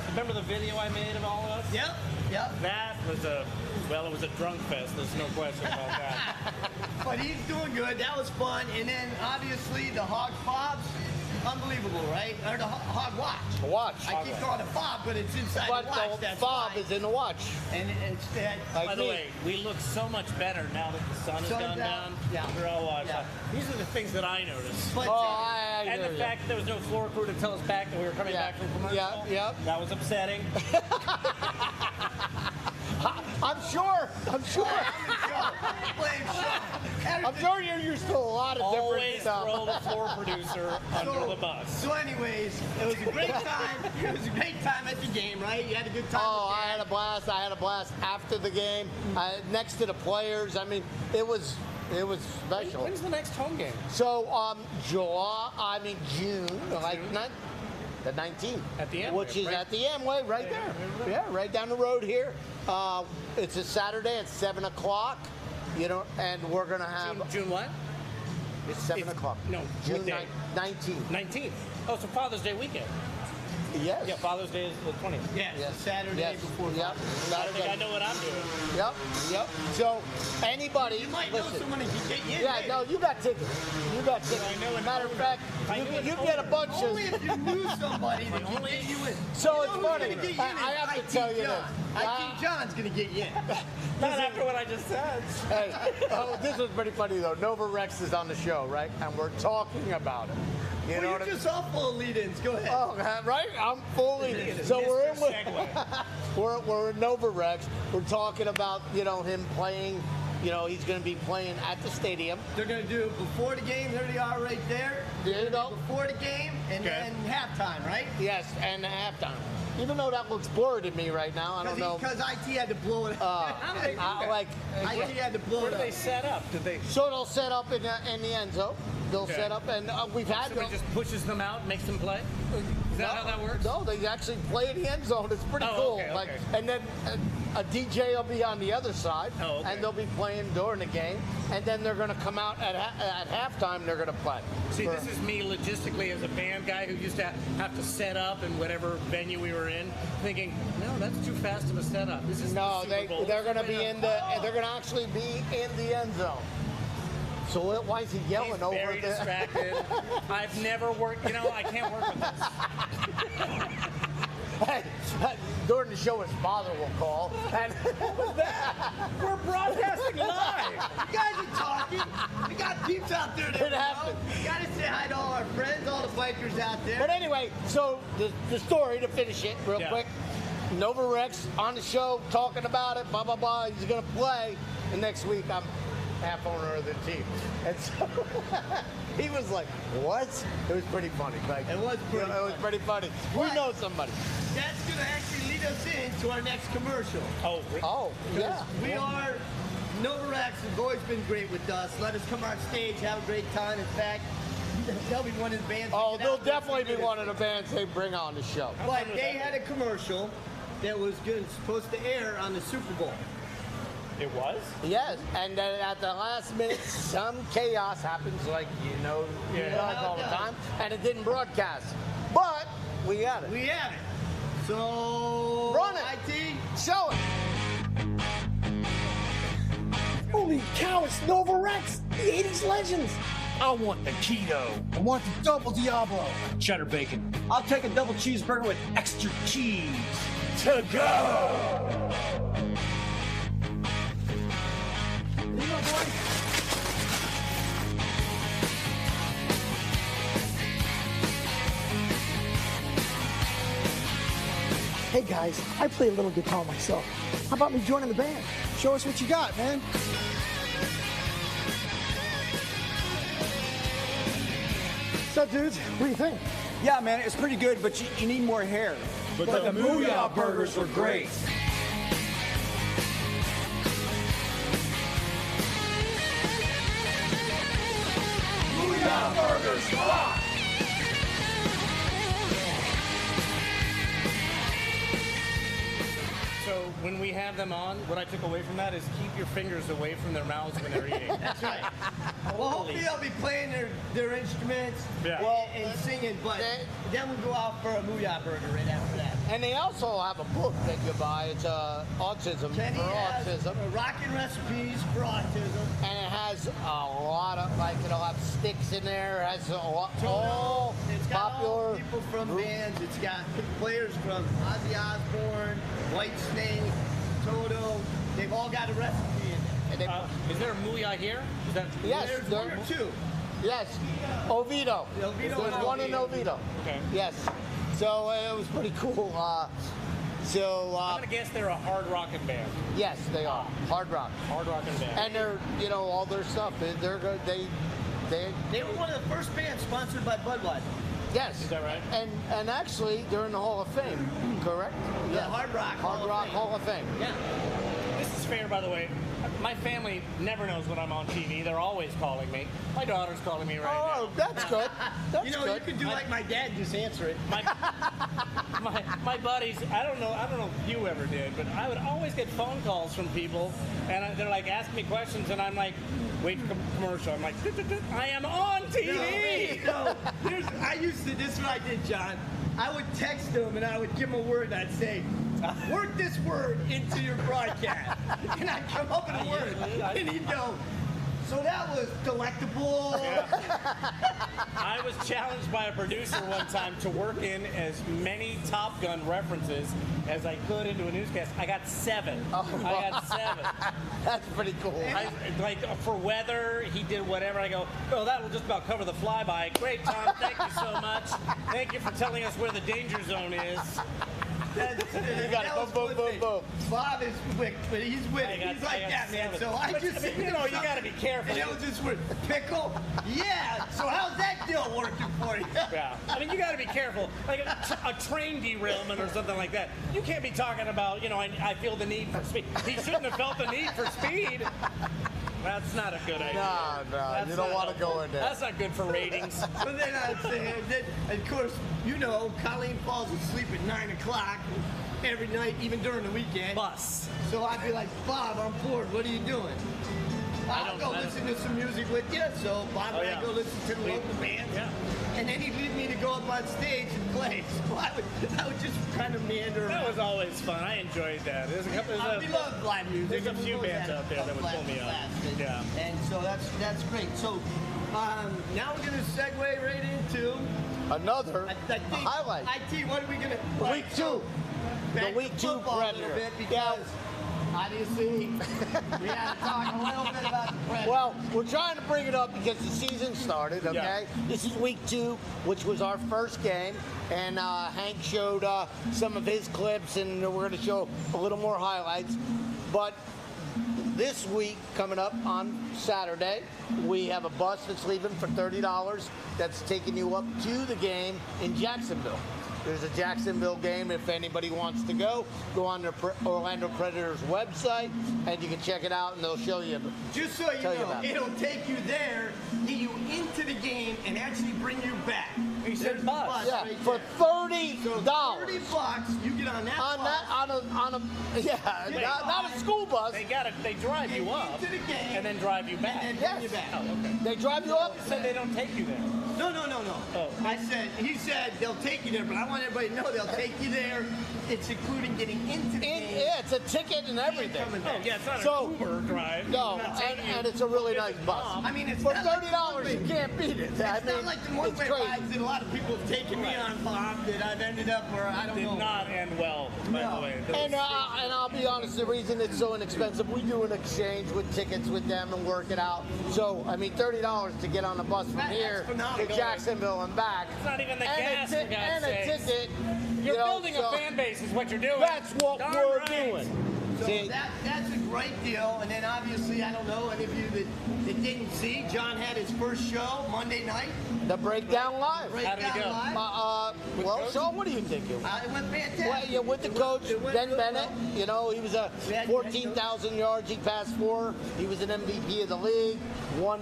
Remember the video I made of all of us? Yep, yep. That was it was a drunk fest. There's no question about that. But he's doing good. That was fun. And then, obviously, the hog fobs. Unbelievable, right? Or the hog watch. The watch. I keep calling it fob, but it's inside the watch. The That's fob why. is in the watch. And it's that. By the way, we look so much better now that the sun has gone down. Yeah. After all watch. Yeah. These are the things that I noticed. But, and the fact that there was no floor crew to tell us back that we were coming back from commercial. Yeah, yeah. That was upsetting. I'm sure. Blame Shawn. I'm sure you're used to a lot of Always different stuff. throw the floor producer under the bus. So anyways, it was a great time. It was a great time at the game, right? You had a good time. Oh, I had a blast. I had a blast after the game, next to the players. I mean, it was special. When's the next home game? So, June, like not The 19th. At the Amway, which is right? at the Amway right there. Yeah, right down the road here. It's a Saturday at 7 o'clock. And we're going to have... June what? It's 7 o'clock. No, June what day? 19th. 19th. Oh, so Father's Day weekend. Yes. Yeah, Father's Day is the 20th. Yes, Saturday before. Yep. I think I know what I'm doing. Yep. So anybody, You might listen. know someone that can get you in. Yeah, maybe. no, you got tickets. You got tickets. Matter of fact, you get a bunch of. Only if you knew somebody that can Only get you in. So You it's know funny. who's gonna get you in I is have to IT tell you John. this. IT John's gonna get you in. Not after what I just said. Hey, this was pretty funny though. Nova Rex is on the show, right? And we're talking about it. You know Well, what you're I mean? just all full of lead-ins. Go ahead. Oh, right? I'm fully. So we're in with. we're in Nova Rex. We're talking about him playing. He's going to be playing at the stadium. They're gonna do it before the game. There they are, right there. There you go. Before the game and then halftime, right? Yes, and halftime. Even though that looks blurred to me right now, I don't know. Because IT had to blow it up. IT had to blow Where it do up. they set up? Did they? So they'll set up in the end zone. They'll set up, and we've had Somebody just pushes them out, makes them play. Is that how that works? No, they actually play in the end zone. It's pretty cool. Okay, Like, okay. and then a DJ will be on the other side, Oh, okay. and they'll be playing during the game, and then they're going to come out at halftime. They're going to play. See, this is me logistically as a band guy who used to have to set up in whatever venue we were in, thinking, no, that's too fast of a setup. This is No, the Super Bowl. they're going to be in the. They're going to actually be in the end zone. So why is he yelling He's over very there? distracted. I've never worked. I can't work with this. Hey, during the show, his father will call. And We're broadcasting live. You guys are talking. We got peeps out there that It happened. You gotta say hi to all our friends, all the bikers out there. But anyway, so the story, to finish it real quick, Nova Rex on the show talking about it, blah, blah, blah. He's going to play. And next week, I'm half owner of the team. And so he was like, what? It was pretty funny. Like, It was pretty It was pretty funny. We What? know somebody. That's gonna actually lead us into our next commercial. Oh, yeah. We are Nova Rex has always been great with us. Let us come on stage, have a great time. In fact, they'll be one of the bands. Oh, we get they'll out with. definitely be one of the bands they bring on the show. But they had a commercial that was supposed to air on the Super Bowl. It was? Yes, and then at the last minute, some chaos happens, like you know all the time, and it didn't broadcast. But we got it. We have it. So Run it. IT, Show it. Holy cow, it's Nova Rex, the 80s legends. I want the keto. I want the double Diablo. Cheddar bacon. I'll take a double cheeseburger with extra cheese. To go! Here you go, boy. Hey guys, I play a little guitar myself. How about me joining the band? Show us what you got, man. What's up, dudes? What do you think? Yeah, man, it's pretty good, but you need more hair. But the Mooyah burgers were great. Mooyah burgers rock! So when we have them on, what I took away from that is keep your fingers away from their mouths when they're eating. That's right. Well, hopefully they'll be playing their instruments and singing, but then we go out for a Mooyah burger right after that. And they also have a book that you buy. It's Autism Kenny for has Autism. Rockin' Recipes for Autism. And it has a lot of, like, it'll have sticks in there. It has all It's got popular all people from bands. It's got players from Ozzy Osbourne, Whitesnake, Toto. They've all got a recipe in there. Is there a Mooyah here? Is that Yes, There's there- one or two. Yes, Oviedo. Oviedo There's and one in Oviedo. Okay. Yes. So it was pretty cool. I'm gonna guess they're a hard rockin' band. Yes, they are. Hard rock. Hard rockin' band. And they're, all their stuff. They're good. They They were one of the first bands sponsored by Budweiser. Yes. Is that right? And actually, they're in the Hall of Fame, correct? The Hard Rock Hard Rock Hall of Fame. Yeah. This is fair, by the way. My family never knows when I'm on TV. They're always calling me. My daughter's calling me right now. Oh, that's good. That's You know, good. you could do like my dad, just answer it. My buddies, I don't know if you ever did, but I would always get phone calls from people, and they're like asking me questions, and I'm like, wait for commercial. I'm like, I am on TV. No, this is what I did, John. I would text them and I would give them a word. I'd say, work this word into your broadcast. And I'd come up with a word. And he'd go, so that was delectable. Yeah. I was challenged by a producer one time to work in as many Top Gun references as I could into a newscast. I got 7. I got 7. That's pretty cool. Like for weather, he did whatever. I go, well, that will just about cover the flyby. Great, Tom. Thank you so much. Thank you for telling us where the danger zone is. You got it. Boom, boom, boom, boom. Bob is quick, but he's witty. He's like that, man. So I just, you know, you got to be careful. And it was just word, pickle. Yeah. So how's that deal working for you? Yeah. I mean, you got to be careful. Like a train derailment or something like that. You can't be talking about, you know, I feel the need for speed. He shouldn't have felt the need for speed. That's not a good idea. No, you don't want to go in there. That's not good for ratings. But then I'd say, of course, you know, Colleen falls asleep at 9 o'clock every night, even during the weekend. Bus. So I'd be like, Bob, I'm bored. What are you doing? I'll go listen to some music with you. So Bob and I go listen to the local bands. Yeah. And then he'd leave me to go up on stage and play. So I would just kind of meander around. That was always fun. I enjoyed that. We love live music. There's a few bands out there that would pull me up. Yeah. And so that's great. So now we're going to segue right into another highlight. What are we going to... Week 2. The Week 2 Predator. Because obviously, we had to talk a little bit about the Predator. Well, we're trying to bring it up because the season started, okay? Yeah. This is Week 2, which was our first game, and Hank showed some of his clips, and we're going to show a little more highlights. But this week, coming up on Saturday, we have a bus that's leaving for $30 that's taking you up to the game in Jacksonville. There's a Jacksonville game. If anybody wants to go on the Orlando Predators website, and you can check it out, and they'll show you. Just so you know, it'll take you there, get you into the game, and actually bring you back. There's a bus right for $30. So $30, you get on that bus. Not a school bus. They drive you up into the game, and then drive you back. And then bring you back. Oh, okay. They drive you up. Said they don't take you there. No. Oh. He said they'll take you there, but I want everybody to know they'll take you there. It's including getting into the game. Yeah, it's a ticket and everything. Oh, yeah, it's not an Uber drive. No, and it's a really nice bus. I mean, it's for $30, you can't beat it. It's not like the one-way rides that a lot of people have taken me on, Bob, that I've ended up where I don't know. Did not end well, by the way. And I'll be honest, the reason it's so inexpensive, we do an exchange with tickets with them and work it out. So, I mean, $30 to get on the bus from here to Jacksonville and back. It's not even the gas, for God's and a sakes. ticket. You're building a fan base is what you're doing. That's what we're doing. So that's a great deal. And then obviously, I don't know, any of you that didn't see, John had his first show Monday night. The Breakdown Live. How did it go? Well, Shawn, what do you think? It went fantastic. Well, yeah, with the coach, Ben Bennett. You know, he was a 14,000 yards. He passed 4. He was an MVP of the league. Won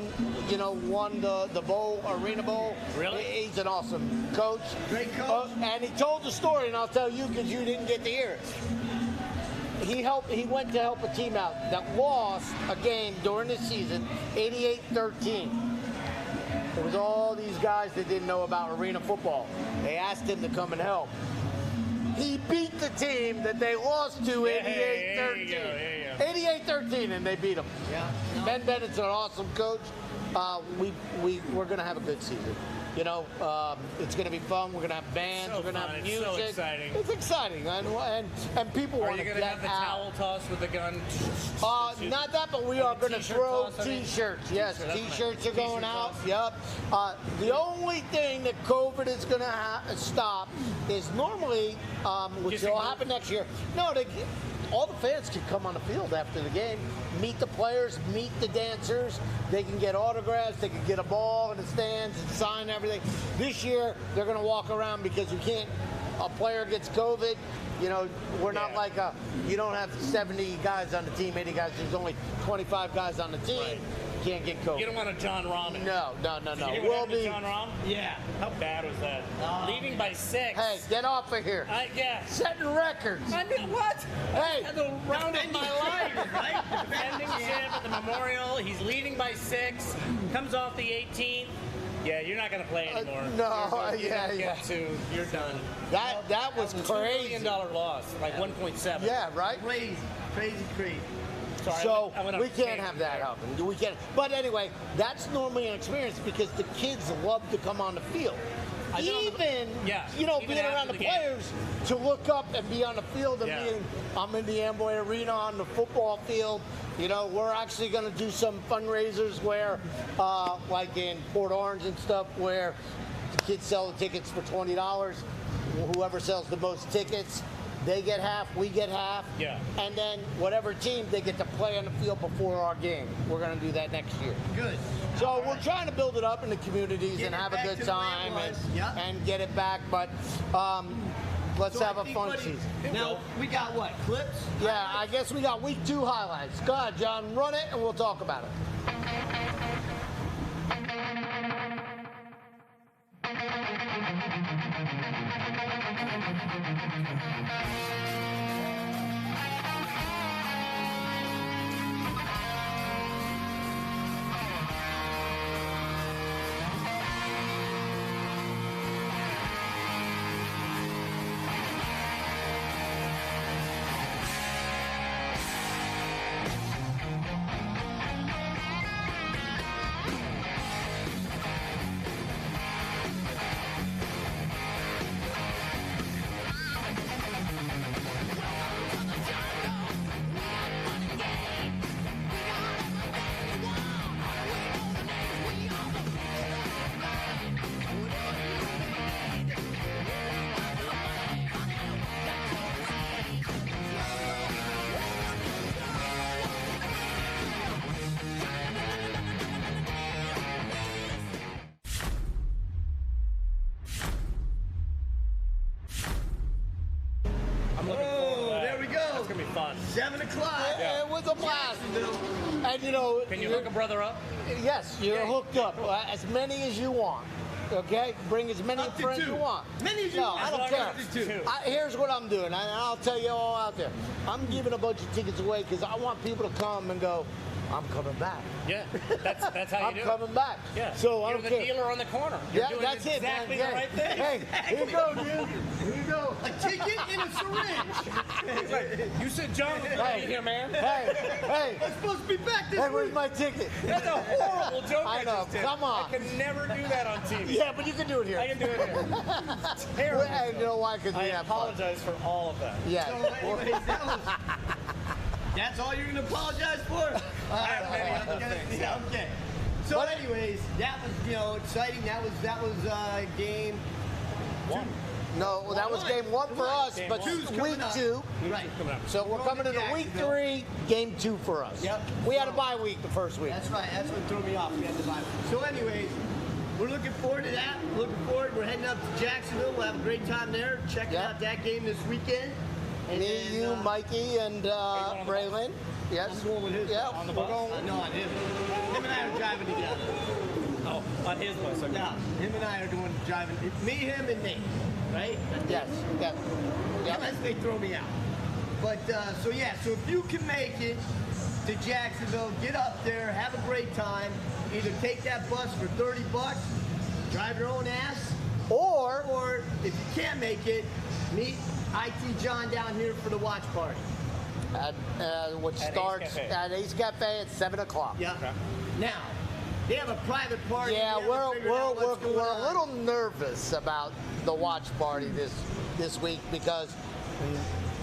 the bowl, Arena Bowl. Really? He's an awesome coach. Great coach. And he told the story, and I'll tell you because you didn't get to hear it. He went to help a team out that lost a game during the season, 88-13. It was all these guys that didn't know about arena football. They asked him to come and help. He beat the team that they lost to 88-13. 88-13, and they beat them. Yeah. Ben Bennett's an awesome coach. We're going to have a good season. You know, it's going to be fun. We're going to have bands. We're going to have music. It's so exciting. It's exciting, and people want to get out. Are you going to have the towel toss with the gun? Not that, but we are going to throw T-shirts. Yes, T-shirts are going out. Yep. The only thing that COVID is going to stop is normally, which will happen next year. No, all the fans can come on the field after the game, meet the players, meet the dancers. They can get autographs. They can get a ball in the stands and sign everything. This year, they're going to walk around because you can't a player gets COVID, you know, we're not like you don't have 70 guys on the team, 80 guys. There's only 25 guys on the team. Right. Can't get COVID. You don't want a John Rahm. No. We'll be John Rahm. Yeah. How bad was that? Leaving by 6. Hey, get off of here. Yeah. Setting records. I mean, what? Hey. The round of my life, right? Defending champ at the Memorial. He's leaving by 6. Comes off the 18th. Yeah, you're not going to play anymore. You're done. That was crazy. $2 million loss, like 1.7. Yeah, right? Crazy. Sorry, so we can't have that happen. We can't. But anyway, that's normally an experience because the kids love to come on the field. Even being around the players to look up and be on the field and I'm in the Amboy Arena on the football field. You know, we're actually going to do some fundraisers where, like in Port Orange and stuff, where the kids sell the tickets for $20. Whoever sells the most tickets, they get half, we get half. Yeah. And then whatever team, they get to play on the field before our game. We're going to do that next year. Good. So we're trying to build it up in the communities and have a good time and get it back. But let's have a fun season. Now, we got what? Clips? Yeah, I guess we got week 2 highlights. Go ahead, John. Run it, and we'll talk about it. There we go. It's going to be fun. 7 o'clock. It was a blast. And you know, can you hook a brother up? Yes, you're hooked up. As many as you want. Okay? Bring as many friends you want. Many as you want. I don't care. Here's what I'm doing, and I'll tell you all out there. I'm giving a bunch of tickets away because I want people to come and go, I'm coming back. Yeah, that's how you do it. I'm coming back. Yeah. So You're the dealer on the corner. You're doing that's exactly it, man. the right thing. Hey, here you go, dude. Here you go. A ticket and a syringe. You said John was right here, man. Hey. I'm supposed to be back this Hey, where's week. my ticket? That's a horrible joke. I know. Just did. Come on. I can never do that on TV. Yeah, but you can do it here. I can do it here. Terrible. And you know why? Because we have fun. apologize for all of that. Yeah. So anyways, that's all you're going to apologize for? I have many other things. Yeah, okay. So anyways, that was, exciting. That was game 1. No, that was game 1 for us, but week 2. Right. So we're coming into week 3, game 2 for us. Yep. We had a bye week the first week. That's right. That's what threw me off. We had the bye week. So anyways, we're looking forward to that. Looking forward. We're heading up to Jacksonville. We'll have a great time there. Checking out that game this weekend. And me, you, Mikey, and Braylon. Yes. I'm going with his. Yeah, on the we're bus. going. No, on him. Him and I are driving together. Oh, on his bus. Okay. Yeah, him and I are going driving. Me, him, and Nate. Right? Yes. Unless they throw me out. But so if you can make it to Jacksonville, get up there, have a great time. Either take that bus for $30, drive your own ass, or if you can't make it, meet IT John down here for the watch party. Which starts at Ace Cafe at 7 o'clock. Yeah. Okay. Now, they have a private party. Yeah, we're a little nervous about the watch party this week because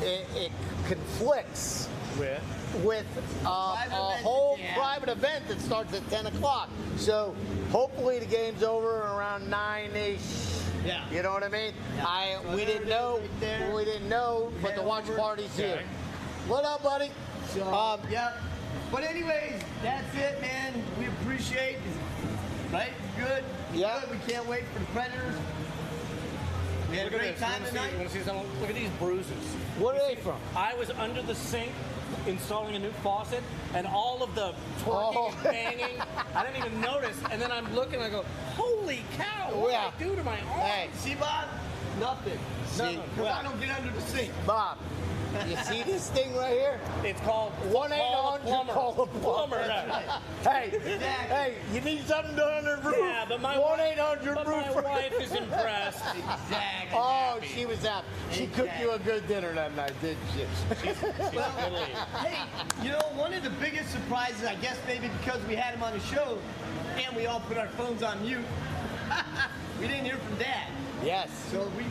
it conflicts with a whole private event that starts at 10 o'clock. So hopefully the game's over around 9-ish. Yeah. You know what I mean? Yeah. We didn't know, but the watch party's here. What up, buddy? So, But anyways, that's it, man. We appreciate it. Right? Good? Yeah. Good. We can't wait for the Predators. We had a great time tonight. You want to see something? Look at these bruises. What are they from? I was under the sink installing a new faucet, and all of the twerking and banging, I didn't even notice. And then I'm looking, I go, holy cow, what did I do to my arm? Hey, see, Bob? Nothing. Nothing. Because I don't get under the sink. Bob, you see this thing right here? It's called 1-800 call a plumber. Hey, hey, you need something done under the roof? Yeah, but my 1-800 roof. My wife is impressed. Exactly. Oh, she was happy. She cooked you a good dinner that night, didn't she? Well, hey, you know, one of the biggest surprises, I guess maybe because we had him on the show and we all put our phones on mute, we didn't hear from Dad. Yes. So we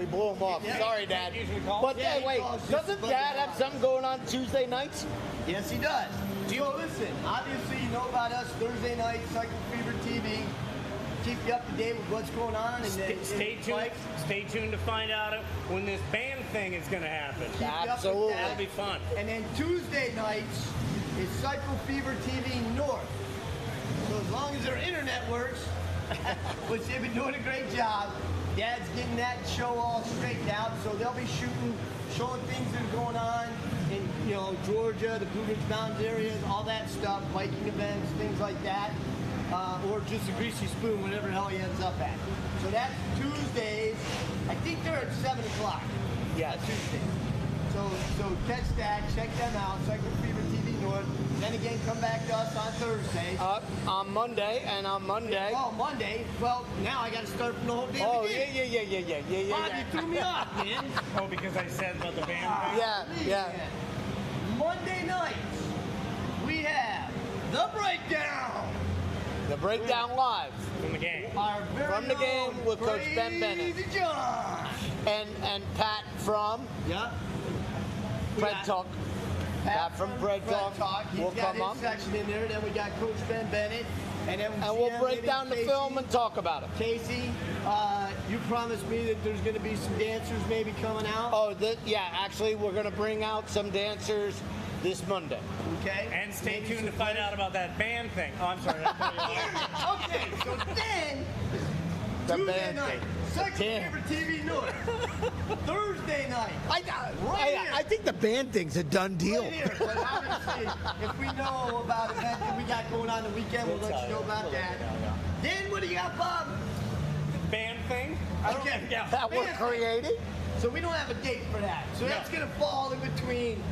blew him off. Yeah. Sorry, Dad. But hey, wait, doesn't Dad have something going on Tuesday nights? Yes, he does. So listen, obviously you know about us Thursday night, Cycle Fever TV. Keep you up to date with what's going on. And stay tuned. Stay tuned to find out when this band thing is going to happen. Absolutely. That'll be fun. And then Tuesday nights is Cycle Fever TV North. So as long as their internet works, which they've been doing a great job, Dad's getting that show all straightened out. So they'll be showing things that are going on in, you know, Georgia, the Blue Ridge Mountains areas, all that stuff, biking events, things like that. Or just a greasy spoon, whatever the hell he ends up at. So that's Tuesdays. I think they're at 7 o'clock. Yeah, Tuesdays. So catch that, check them out, Cycle Fever TV North. Then again, come back to us on Thursday. On Monday, and on Monday. Oh, Monday. Well, now I got to start from the whole damn beginning. Yeah. Bob, you threw me off, man. Oh, because I said about the band thing? Yeah. Monday nights, we have The Breakdown. The Breakdown Live. From the game. Our very From the game own with Coach Ben Bennett. Crazy John. And Pat from Bread Talk. Pat from Bread Talk. He's got his section in there. Then we got Coach Ben Bennett. And then we'll break down the film and talk about it. Casey, you promised me that there's going to be some dancers maybe coming out. Oh, yeah. Actually, we're going to bring out some dancers this Monday. Okay. And stay tuned to find out about that band thing. Oh, I'm sorry. Okay, so then The Tuesday band night, thing. Cycle Fever TV North. Thursday night, I think the band thing's a done deal. right here. But obviously, if we know about an event that we got going on the weekend, we'll let you know about that. Then what do you got, Bob? Band thing? Okay, That we're band thing. creating. So we don't have a date for that. So that's going to fall in between.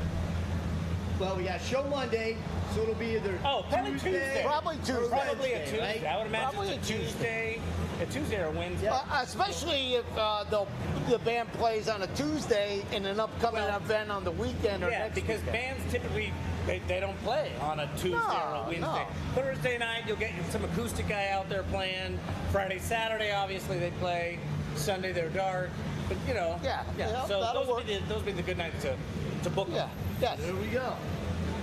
Well, we got show Monday, so it'll be either probably Tuesday. Probably Tuesday. Probably a Tuesday. Right? I would imagine Probably it's a Tuesday or a Wednesday. Especially if the band plays on a Tuesday in an upcoming event on the weekend or next because weekend. bands typically they don't play on a Tuesday or a Wednesday. No. Thursday night you'll get some acoustic guy out there playing. Friday, Saturday obviously they play. Sunday they're dark. But you know, so those would be the good nights to book them. Yes. There we go.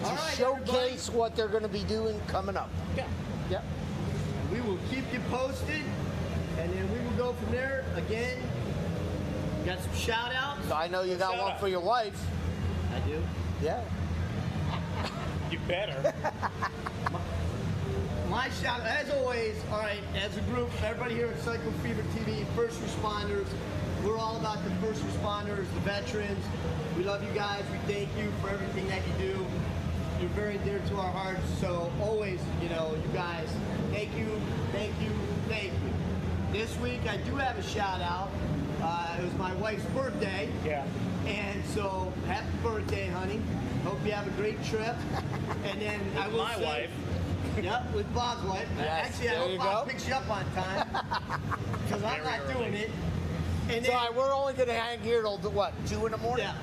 All right, Showcase what they're going to be doing coming up. Yeah. Yep. We will keep you posted, and then we will go from there. Again, got some shout outs. So I know you got one for your wife. I do. Yeah. You better. My shout out, as always, all right, as a group, everybody here at Cycle Fever TV, first responders, we're all about the first responders, the veterans. We love you guys. We thank you for everything that you do. You're very dear to our hearts. So always, you guys, thank you, thank you, thank you. This week, I do have a shout out. It was my wife's birthday. Yeah. And so, happy birthday, honey. Hope you have a great trip. And then I will My say, wife. Yep, with Bob's wife. Yes, Actually, I there hope you Bob go. picks you up on time. Because I'm not doing it. And So then, we're only going to hang here till what, 2 in the morning? yeah.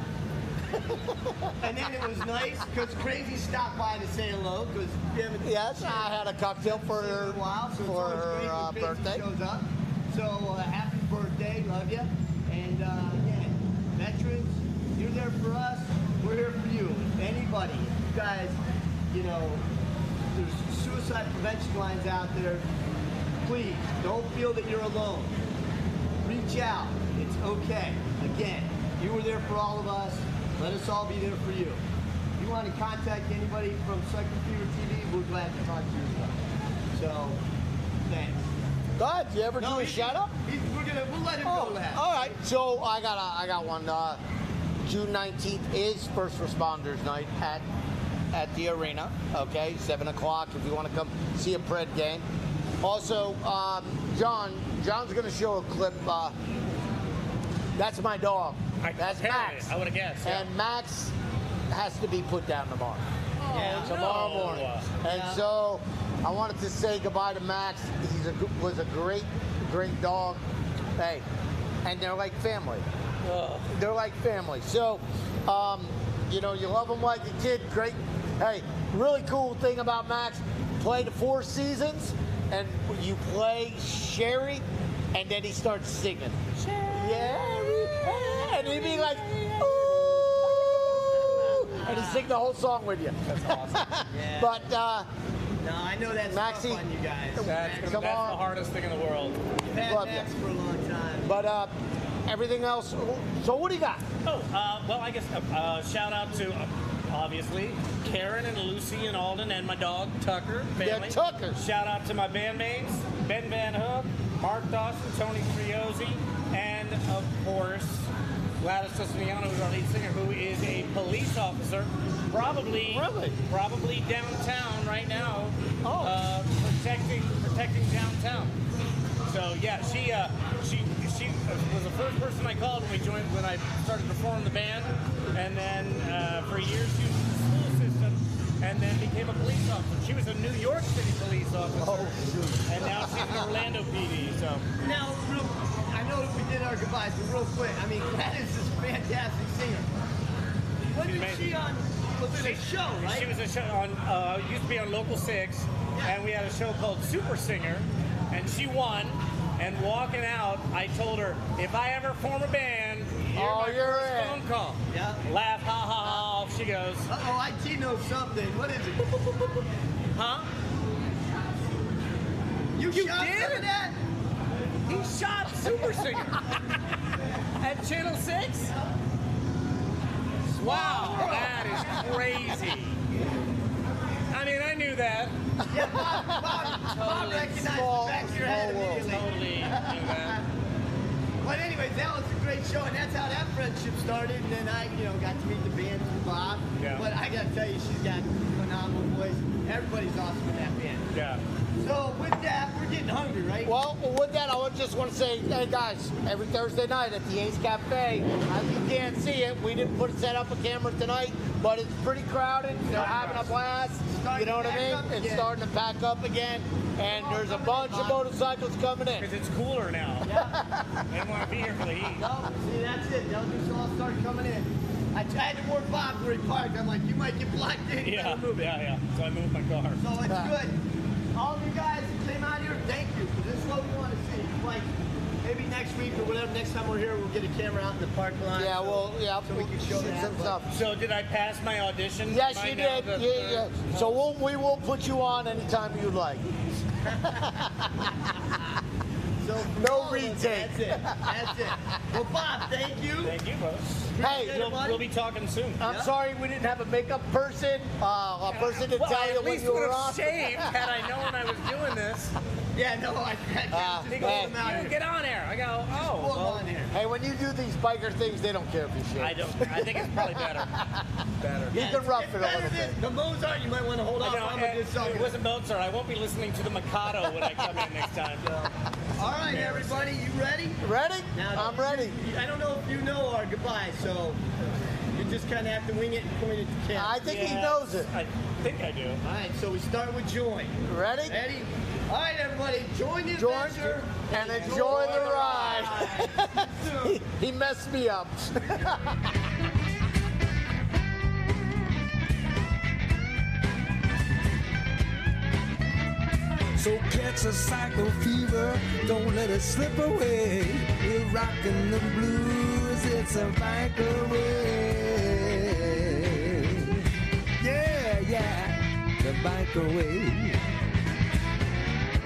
And then it was nice because Crazy stopped by to say hello because we haven't Yes, I had a cocktail for seen her in her, a while, so for it's always great her when Crazy birthday. shows up. So happy birthday, love you. And again, veterans, you're there for us. We're here for you. If anybody, if you guys, there's suicide prevention lines out there. Please don't feel that you're alone. Reach out. It's okay. Again, you were there for all of us. Let us all be there for you. If you want to contact anybody from Cycle Fever TV, we're glad to talk to you as well. So, thanks. God, you ever do a shout out? We're going We'll let him go last. All right. So I got one. June 19th is First Responders Night at the arena. Okay, 7 o'clock. If you want to come see a Pred game. Also, John's going to show a clip. That's my dog. That's Max. I would have guessed. Yeah. And Max has to be put down tomorrow. Tomorrow morning. And so I wanted to say goodbye to Max. He was a great dog. Hey, and they're like family. They're like family. So, you love them like a kid. Great. Hey, really cool thing about Max, play the 4 seasons, and you play Sherry, and then he starts singing. Sherry, and he'd be like, ooh, and he'd sing the whole song with you. That's awesome. Yeah. But, no, I know that's Maxie, tough on you guys. That's the hardest thing in the world. You've had Max for a long time. But everything else, so what do you got? Well, I guess shout out to, obviously, Karen and Lucy and Alden and my dog, Tucker. Family. Yeah, Tucker. Shout out to my bandmates, Ben Van Hook, Mark Dawson, Tony Triozzi, and, of course, Gladys Siciliano, who's our lead singer, who is a police officer, probably downtown right now, protecting downtown. So yeah, she was the first person I called when I started to form the band, and then for years she was in the school system, and then became a police officer. She was a New York City police officer, and now she's in Orlando PD. So now, I know that we did our goodbyes, but real quick, I mean, Gladys is a fantastic singer. Wasn't she on? Was it a show, right? She was a show on. Used to be on Local 6, and we had a show called Super Singer, and she won. And walking out, I told her, if I ever form a band, you're my first phone call. Yeah. Laugh, ha ha ha. Off she goes. IT knows something. What is it? Huh? You shot did? Some of that? He shot Super Singer at Channel 6. Wow, that is crazy. I mean, I knew that. Yeah, Bob recognized the back of your head immediately. Totally knew that. But anyways, that was a great show, and that's how that friendship started. And then I, got to meet the band through Bob. Yeah. But I got to tell you, she's got a phenomenal voice. Everybody's awesome in that band. Yeah. So with that, we're getting hungry, right? Well, with that, I just want to say, hey guys, every Thursday night at the Ace Cafe, you can't see it. We didn't set up a camera tonight, but it's pretty crowded. They're having a blast. You know what I mean? It's starting to pack up again, and there's a bunch of motorcycles coming in. Because it's cooler now. Yeah. They don't want to be here for the heat. No, see, that's it. They'll just all start coming in. I had to warn Bob where he parked. I'm like, you might get blocked in. Yeah, move it. yeah. So I moved my car. So it's good. All of you guys who came out here, thank you. Because this is what we want to see. Like, maybe next week or whatever, next time we're here, we'll get a camera out in the parking lot. Yeah, so we can show shoot that, some stuff. So did I pass my audition? Yes, you did. Yeah. So we will put you on anytime you'd like. So no retake. That's it. Well, Bob, thank you. Thank you, bro. Hey, we'll be talking soon. I'm sorry we didn't have a makeup person, a person to tell you when you were off. Shaved had I known I was doing this. Yeah, no, I can't just He pull goes, them out here. get on here. I go, Pull them well, on here. Hey, when you do these biker things, they don't care if you shave. I don't. I think it's probably better. You can rough it a little bit. The Mozart, you might want to hold off on with this song. It wasn't Mozart. I won't be listening to the Mikado when I come in next time. All right, everybody, you ready? Ready? Now, I'm ready. I don't know if you know our goodbye, so you just kind of have to wing it and point it to camera. I think he knows it. I think I do. All right, so we start with join. Ready? Ready? All right, everybody, join the adventure and enjoy the ride. He messed me up. So catch a cycle fever, don't let it slip away. We're rocking the blues, it's a bike away. Yeah, the bike away.